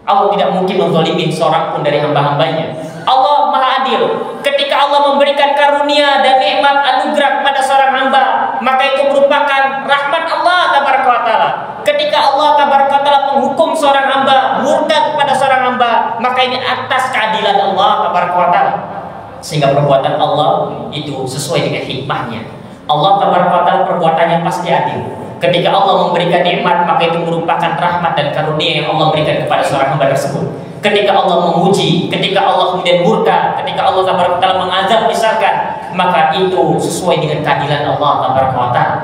Allah tidak mungkin menzalimi seorang pun dari hamba-hambanya. Allah Maha Adil. Ketika Allah memberikan karunia dan nikmat anugerah kepada seorang hamba, maka itu merupakan rahmat Allah Taala. Ketika Allah Taala menghukum seorang hamba, murka kepada seorang hamba, maka ini atas keadilan Allah Taala. Sehingga perbuatan Allah itu sesuai dengan hikmahnya. Allah Taala perbuatannya pasti adil. Ketika Allah memberikan nikmat, maka itu merupakan rahmat dan karunia yang Allah berikan kepada seorang hamba tersebut. Ketika Allah menguji, ketika Allah kemudian murka, ketika Allah Taala mengazab misalkan, maka itu sesuai dengan keadilan Allah Taala.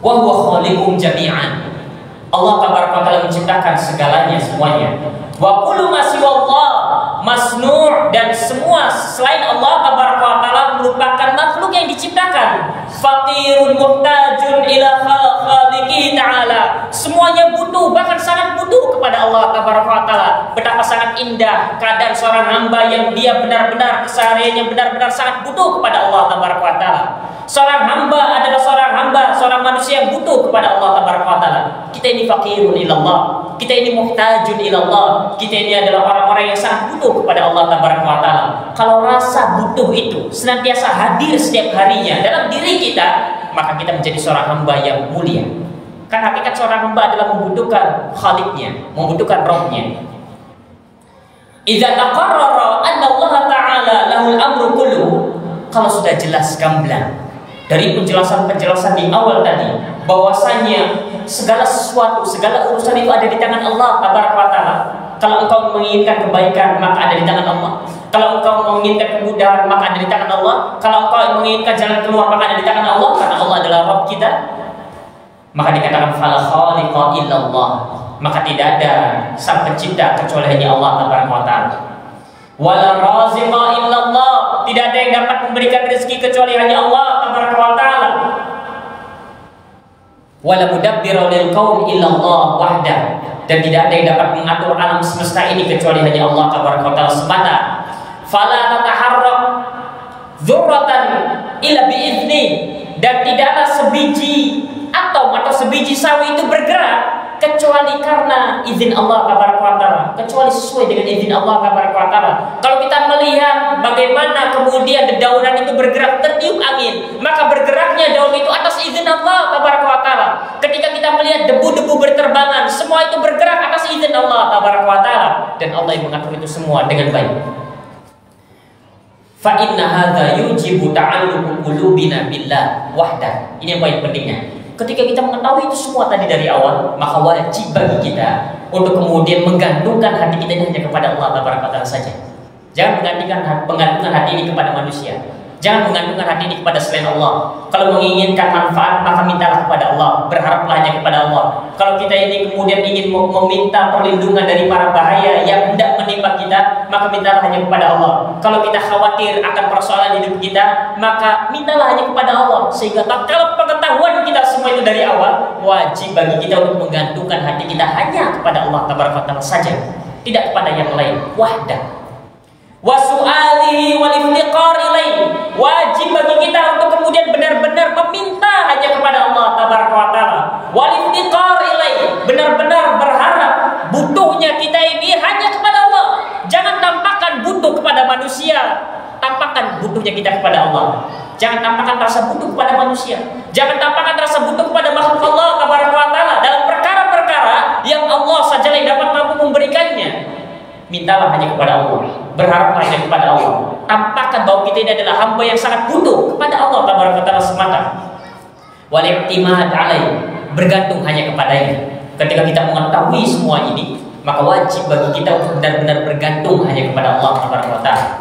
Wa huwa khaliqum jami'an. Allah Taala menciptakan segalanya, semuanya. Wa kullu ma siwallah masnu', dan semua selain Allah Taala merupakan makhluk yang diciptakan. Faqirun muhtajun ila khaliqihi ta'ala. Semuanya butuh, bahkan sangat butuh kepada Allah Taala. Betapa sangat indah keadaan seorang hamba yang dia benar-benar kesehariannya benar-benar sangat butuh kepada Allah Taala. Seorang hamba adalah seorang hamba, seorang manusia yang butuh kepada Allah Taala. Kita ini faqirun ilallah. Kita ini muhtajun ilallah. Kita ini adalah orang-orang yang sangat butuh kepada Allah Taala. Kalau rasa butuh itu senantiasa hadir setiap harinya dalam diri kita, maka kita menjadi seorang hamba yang mulia. Karena hakikat seorang hamba adalah membutuhkan Khaliknya, membutuhkan Rohnya. Idza taqarrara anna Allah Ta'ala lahul amru kullu, kalau sudah jelas gamblang dari penjelasan-penjelasan di awal tadi bahwasanya segala sesuatu, segala urusan itu ada di tangan Allah Taala. Kalau engkau menginginkan kebaikan, maka ada di tangan Allah. Kalau engkau menginginkan kemudahan, maka ada di tangan Allah. Kalau engkau menginginkan jalan keluar, maka ada di tangan Allah, karena Allah adalah Rabb kita. Maka dikatakan fala khaliqa illallah, maka tidak ada sang pencipta kecuali hanya Allah Taala. Wala raziqa illallah, tidak ada yang dapat memberikan rezeki kecuali hanya Allah Taala. Wala mudabbira lil qaum illallah wahdah, dan tidak ada yang dapat mengatur alam semesta ini kecuali hanya Allah Taala semata. Fala tataharrak dzurratan illa biizni, dan tidaklah sebiji atom atau sebiji sawi itu bergerak kecuali karena izin Allah Taala, kecuali sesuai dengan izin Allah Taala. Kalau kita melihat bagaimana kemudian dedaunan itu bergerak tertiup angin, maka bergeraknya daun itu atas izin Allah Taala. Ketika kita melihat debu-debu berterbangan, semua itu bergerak atas izin Allah Taala, dan Allah yang mengatur itu semua dengan baik. Fa inna hadza yujibu ta'alluqu qulubina billah wahdah. Ini yang paling pentingnya. Ketika kita mengetahui itu semua tadi dari awal, maka wajib bagi kita untuk kemudian menggantungkan hati kita hanya kepada Allah Taala saja. Jangan menggantungkan hati ini kepada manusia. Jangan menggantungkan hati ini kepada selain Allah. Kalau menginginkan manfaat, maka mintalah kepada Allah, berharaplah hanya kepada Allah. Kalau kita ini kemudian ingin meminta perlindungan dari para bahaya yang hendak menimpa kita, maka mintalah hanya kepada Allah. Kalau kita khawatir akan persoalan hidup kita, maka mintalah hanya kepada Allah. Sehingga kalau pengetahuan kita semua itu dari awal, wajib bagi kita untuk menggantungkan hati kita hanya kepada Allah Taala saja, tidak kepada yang lain. Wahdah. Wasu'alihi wal iftiqar ilaih, wajib bagi kita untuk kemudian benar-benar meminta hanya kepada Allah Taala. Wal iftiqar ilaih, benar-benar berharap butuhnya kita ini hanya kepada Allah. Jangan tampakkan butuh kepada manusia, tampakkan butuhnya kita kepada Allah. Jangan tampakkan rasa butuh kepada manusia. Jangan tampakkan rasa butuh kepada makhluk Allah Taala dalam perkara-perkara yang Allah saja yang dapat mampu memberikannya. Mintalah hanya kepada Allah, berharaplah hanya kepada Allah. Tampakkan bahwa kita ini adalah hamba yang sangat butuh kepada Allah Taala semata. Wal i'timad alaih, bergantung hanya kepadanya. Ketika kita mengetahui semua ini, maka wajib bagi kita untuk benar-benar bergantung hanya kepada Allah Taala.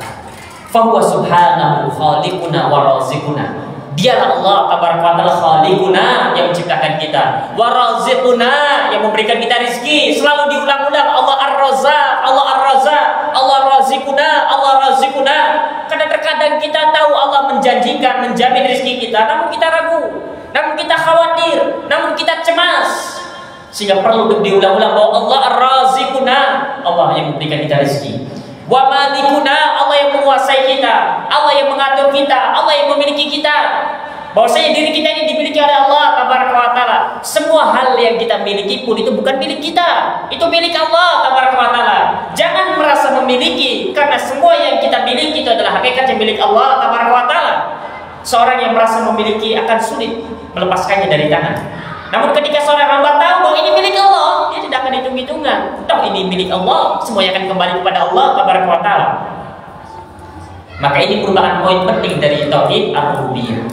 Fa huwa subhanahu khaliquna wa raziquna. Dialah Allah Taala khaliquna, yang menciptakan kita, wa raziquna, yang memberikan kita rezeki. Selalu diulang-ulang, Allah ar-razzaq, Allah ar-razzaq, Allah raziquna, Allah raziquna. Karena terkadang kita tahu Allah menjanjikan, menjamin rezeki kita, namun kita ragu, namun kita khawatir, namun kita cemas. Sehingga perlu untuk diulang-ulang bahwa Allah ar-raziquna, Allah yang memberikan kita rezeki. Wa malikuna, Allah yang menguasai kita, Allah yang mengatur kita, Allah yang memiliki kita. Bahwasanya diri kita ini dimiliki oleh Allah Tabaraka wa Ta'ala. Semua hal yang kita miliki pun itu bukan milik kita, itu milik Allah Tabaraka wa Ta'ala. Jangan merasa memiliki, karena semua yang kita miliki itu adalah hakikat yang milik Allah Tabaraka wa Ta'ala. Seorang yang merasa memiliki akan sulit melepaskannya dari tangan. Namun ketika seorang hamba tahu bahwa ini milik Allah, dia tidak akan hitung-hitungan. Toh ini milik Allah, semuanya akan kembali kepada Allah Tabaraka wa Ta'ala. Maka ini merupakan poin penting dari tauhid ar-rububiyah.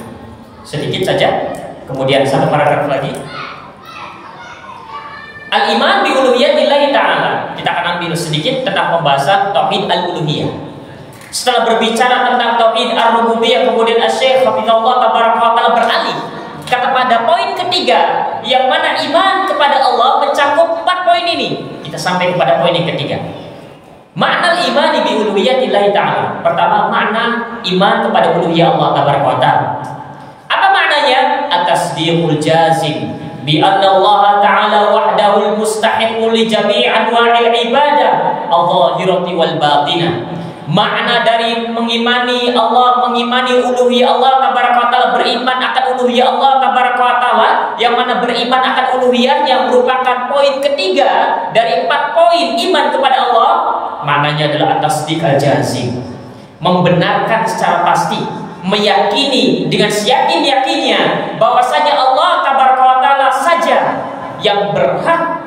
Sedikit saja, kemudian satu paragraf lagi. Al-iman bi uluhiyatillahi ta'ala. Kita akan ambil sedikit tentang pembahasan tauhid al-uluhiyah. Setelah berbicara tentang tauhid ar-rububiyah, kemudian Asy-Syaikh Hafizahullah Tabaraka wa Ta'ala beralih kepada poin ketiga, yang mana iman kepada Allah mencakup 4 poin ini. Kita sampai kepada poin yang ketiga. Makna iman bi uluhiyatillahi ta'ala. Pertama, makna iman kepada uluhiyah Allah Tabaraka wa Ta'ala. Apa maknanya? At-tasdiqul jazim bi anna Allah Ta'ala wahdahul mustahiqu li jami' anwa'il ibadah adh-dhahirati wal batinah. Makna dari mengimani Allah, mengimani uluhiyah Allah Tabaraka wa Ta'ala, beriman akan uluhiyah Allah Tabaraka wa Ta'ala, yang mana beriman akan uluhiyah yang merupakan poin ketiga dari 4 poin iman kepada Allah. Maknanya adalah at-tasdiq al-jazim, membenarkan secara pasti, meyakini dengan seyakin-yakinnya bahwasanya Allah Tabaraka wa Ta'ala saja yang berhak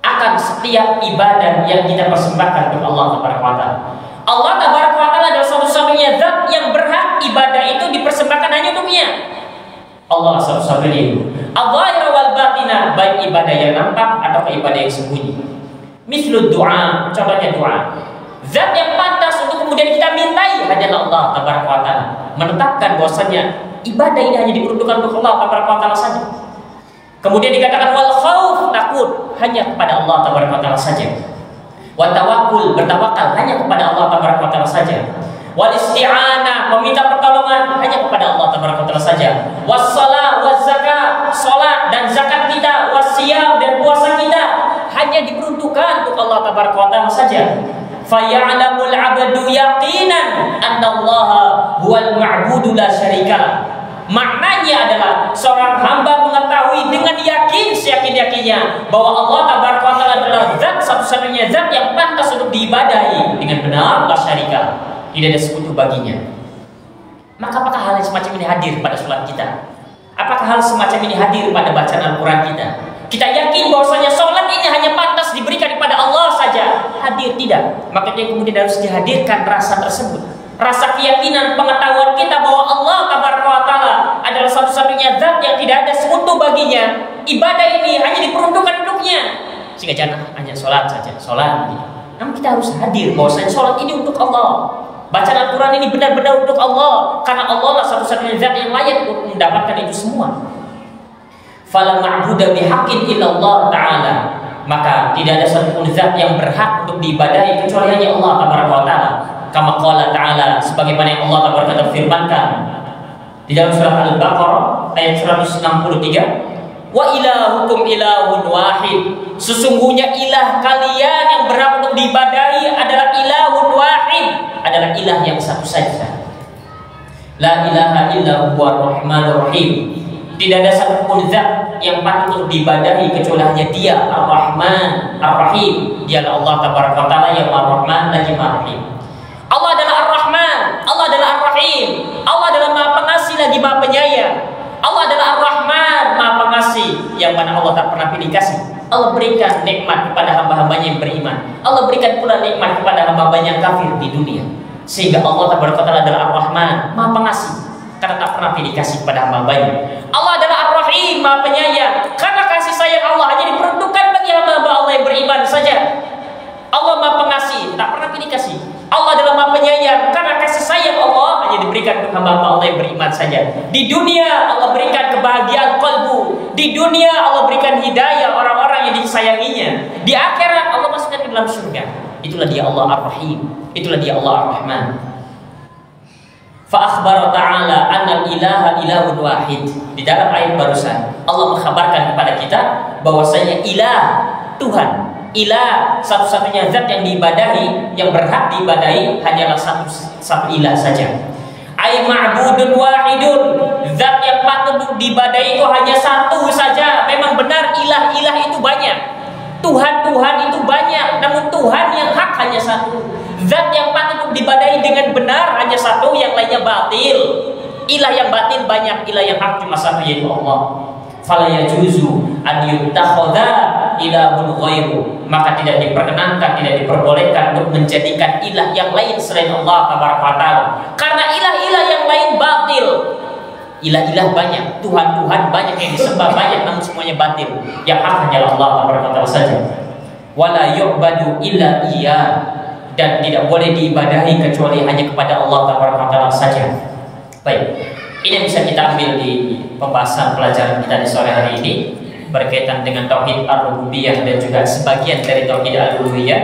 akan setiap ibadah yang kita persembahkan kepada Allah Tabaraka wa Ta'ala. Allah Tabaraka wa Ta'ala adalah satu-satunya zat yang berhak ibadah itu dipersembahkan hanya untuknya. Allah satu-satunya itu. Adh-dhahira wal batinah, baik ibadah yang nampak atau ibadah yang sembunyi. Mislud doa, contohnya doa. Zat yang pantas untuk kemudian kita mintai hanyalah Allah Tabaraka wa Ta'ala. Menetapkan bahwasanya ibadah ini hanya diperuntukkan untuk Allah Tabaraka wa Ta'ala saja. Kemudian dikatakan wal khauf, takut hanya kepada Allah Tabaraka wa Ta'ala saja. Wa tawakkul, bertawakal hanya kepada Allah Tabaraka wa Ta'ala saja. Wal isti'anah, meminta pertolongan hanya kepada Allah Tabaraka wa Ta'ala saja. Was shalah waz zakat, salat dan zakat kita, was siyam dan puasa kita hanya diperuntukkan untuk Allah Tabaraka wa Ta'ala saja. Faya'lamul 'abdu yaqinan anna Allah huwal ma'budu la syarikalah. Maknanya adalah seorang hamba mengetahui dengan yakin, seyakin-yakinnya bahwa Allah Tabaraka wa Ta'ala adalah zat satu-satunya zat yang pantas untuk diibadahi dengan benar, la syarika, tidak ada sekutu baginya. Maka apakah hal semacam ini hadir pada sholat kita? Apakah hal semacam ini hadir pada bacaan Al-Quran kita? Kita yakin bahwasanya sholat ini hanya pantas diberikan kepada Allah saja. Hadir tidak? Makanya kemudian harus dihadirkan rasa tersebut, rasa keyakinan, pengetahuan kita bahwa Allah Tabaraka wa Ta'ala adalah satu-satunya zat yang tidak ada sekutu baginya. Ibadah ini hanya diperuntukkan untuknya. Sehingga jangan hanya sholat saja, sholat gitu. Namun kita harus hadir bahwasanya sholat ini untuk Allah. Bacaan Al-Quran ini benar-benar untuk Allah, karena Allah lah satu-satunya zat yang layak untuk mendapatkan itu semua. Fala ma'budu bihaqqin illallah ta'ala. Maka tidak ada satupun zat yang berhak untuk diibadahi kecuali hanya Allah Tabaraka wa Ta'ala. Kama qala ta'ala, sebagaimana yang Allah Tabaraka wa Ta'ala firmankan di dalam surat Al-Baqarah ayat 163, wa ilahukum ilahun wahid. Sesungguhnya ilah kalian yang berhak untuk diibadahi adalah ilahun wahid, adalah ilah yang satu saja. La ilaha illa huwa rahmanur rahim. Tidak ada satupun zat yang patut untuk diibadahi kecuali hanya Dia, Ar-Rahman, Ar-Rahim. Dialah Allah Tabaraka wa Ta'ala yang Ar-Rahman lagi Ar-Rahim. Allah adalah Ar-Rahman, Allah adalah Ar-Rahim. Allah adalah Maha Pengasih lagi Maha Penyayang. Allah adalah Ar-Rahman, Maha Pengasih, yang mana Allah tak pernah pilih kasih. Allah berikan nikmat kepada hamba-hambanya yang beriman. Allah berikan pula nikmat kepada hamba-hambanya yang kafir di dunia. Sehingga Allah Tabaraka wa Ta'ala adalah Ar-Rahman, Maha Pengasih, karena tak pernah pilih kasih kepada hamba-hambanya. Allah adalah Ar-Rahim, Maha Penyayang, karena kasih sayang Allah hanya diperuntukkan bagi hamba-hamba Allah yang beriman saja. Allah Maha Pengasih, tak pernah pilih kasih. Allah adalah Maha Penyayang, karena kasih sayang Allah hanya diberikan untuk hamba-hamba Allah yang beriman saja. Di dunia Allah berikan kebahagiaan qalbu. Di dunia Allah berikan hidayah orang-orang yang disayanginya. Di akhirat Allah masukkan ke dalam surga. Itulah Dia Allah Ar-Rahim, itulah Dia Allah Ar-Rahman. Fa akhbara ta'ala anna ilaha ilahun wahid. Di dalam ayat barusan Allah mengkhabarkan kepada kita bahwasanya ilah, Tuhan, Ilah, satu-satunya zat yang diibadahi, yang berhak diibadahi hanyalah satu ilah saja. Ai ma'budun wahidun, zat yang patut diibadahi itu hanya satu saja. Memang benar ilah-ilah itu banyak, Tuhan-Tuhan itu banyak, namun Tuhan yang hak hanya satu. Zat yang patut diibadahi dengan benar hanya satu, yang lainnya batil. Ilah yang batil banyak, ilah yang hak cuma satu, yaitu Allah. Fala yajuzu an yuttakhadha ilahun ghairu, maka tidak diperkenankan, tidak diperbolehkan untuk menjadikan ilah yang lain selain Allah Taala, karena ilah-ilah yang lain batil. Ilah-ilah banyak, Tuhan-Tuhan banyak yang disembah banyak, namun semuanya batil. Yang hak hanyalah Allah Taala saja. Wala yu'badu illa iya, dan tidak boleh diibadahi kecuali hanya kepada Allah Taala saja. Baik, ini yang bisa kita ambil di pembahasan pelajaran kita di sore hari ini berkaitan dengan tauhid ar-rububiyah dan juga sebagian dari tauhid al-uluhiyah.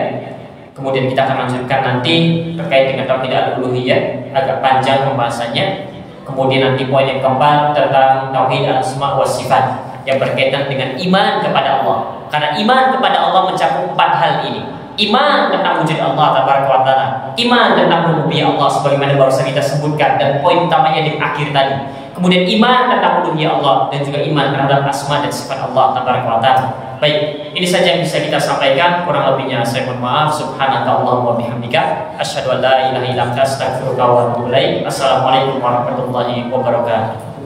Kemudian kita akan lanjutkan nanti terkait dengan tauhid al-uluhiyah, agak panjang pembahasannya. Kemudian nanti poin yang keempat tentang tauhid al-asma wa sifat yang berkaitan dengan iman kepada Allah. Karena iman kepada Allah mencakup 4 hal ini. Iman tentang wujud Allah Taala, iman tentang rububiyah Allah sebagaimana barusan kita sebutkan, dan poin utamanya di akhir tadi. Kemudian iman tentang uluhiyah Allah dan juga iman terhadap asma dan sifat Allah Taala. Baik, ini saja yang bisa kita sampaikan. Kurang lebihnya saya mohon maaf. Subhanakallahumma wa bihamdika asyhadu an la ilaha illa anta astaghfiruka wa atubu ilaik. Assalamualaikum warahmatullahi wabarakatuh.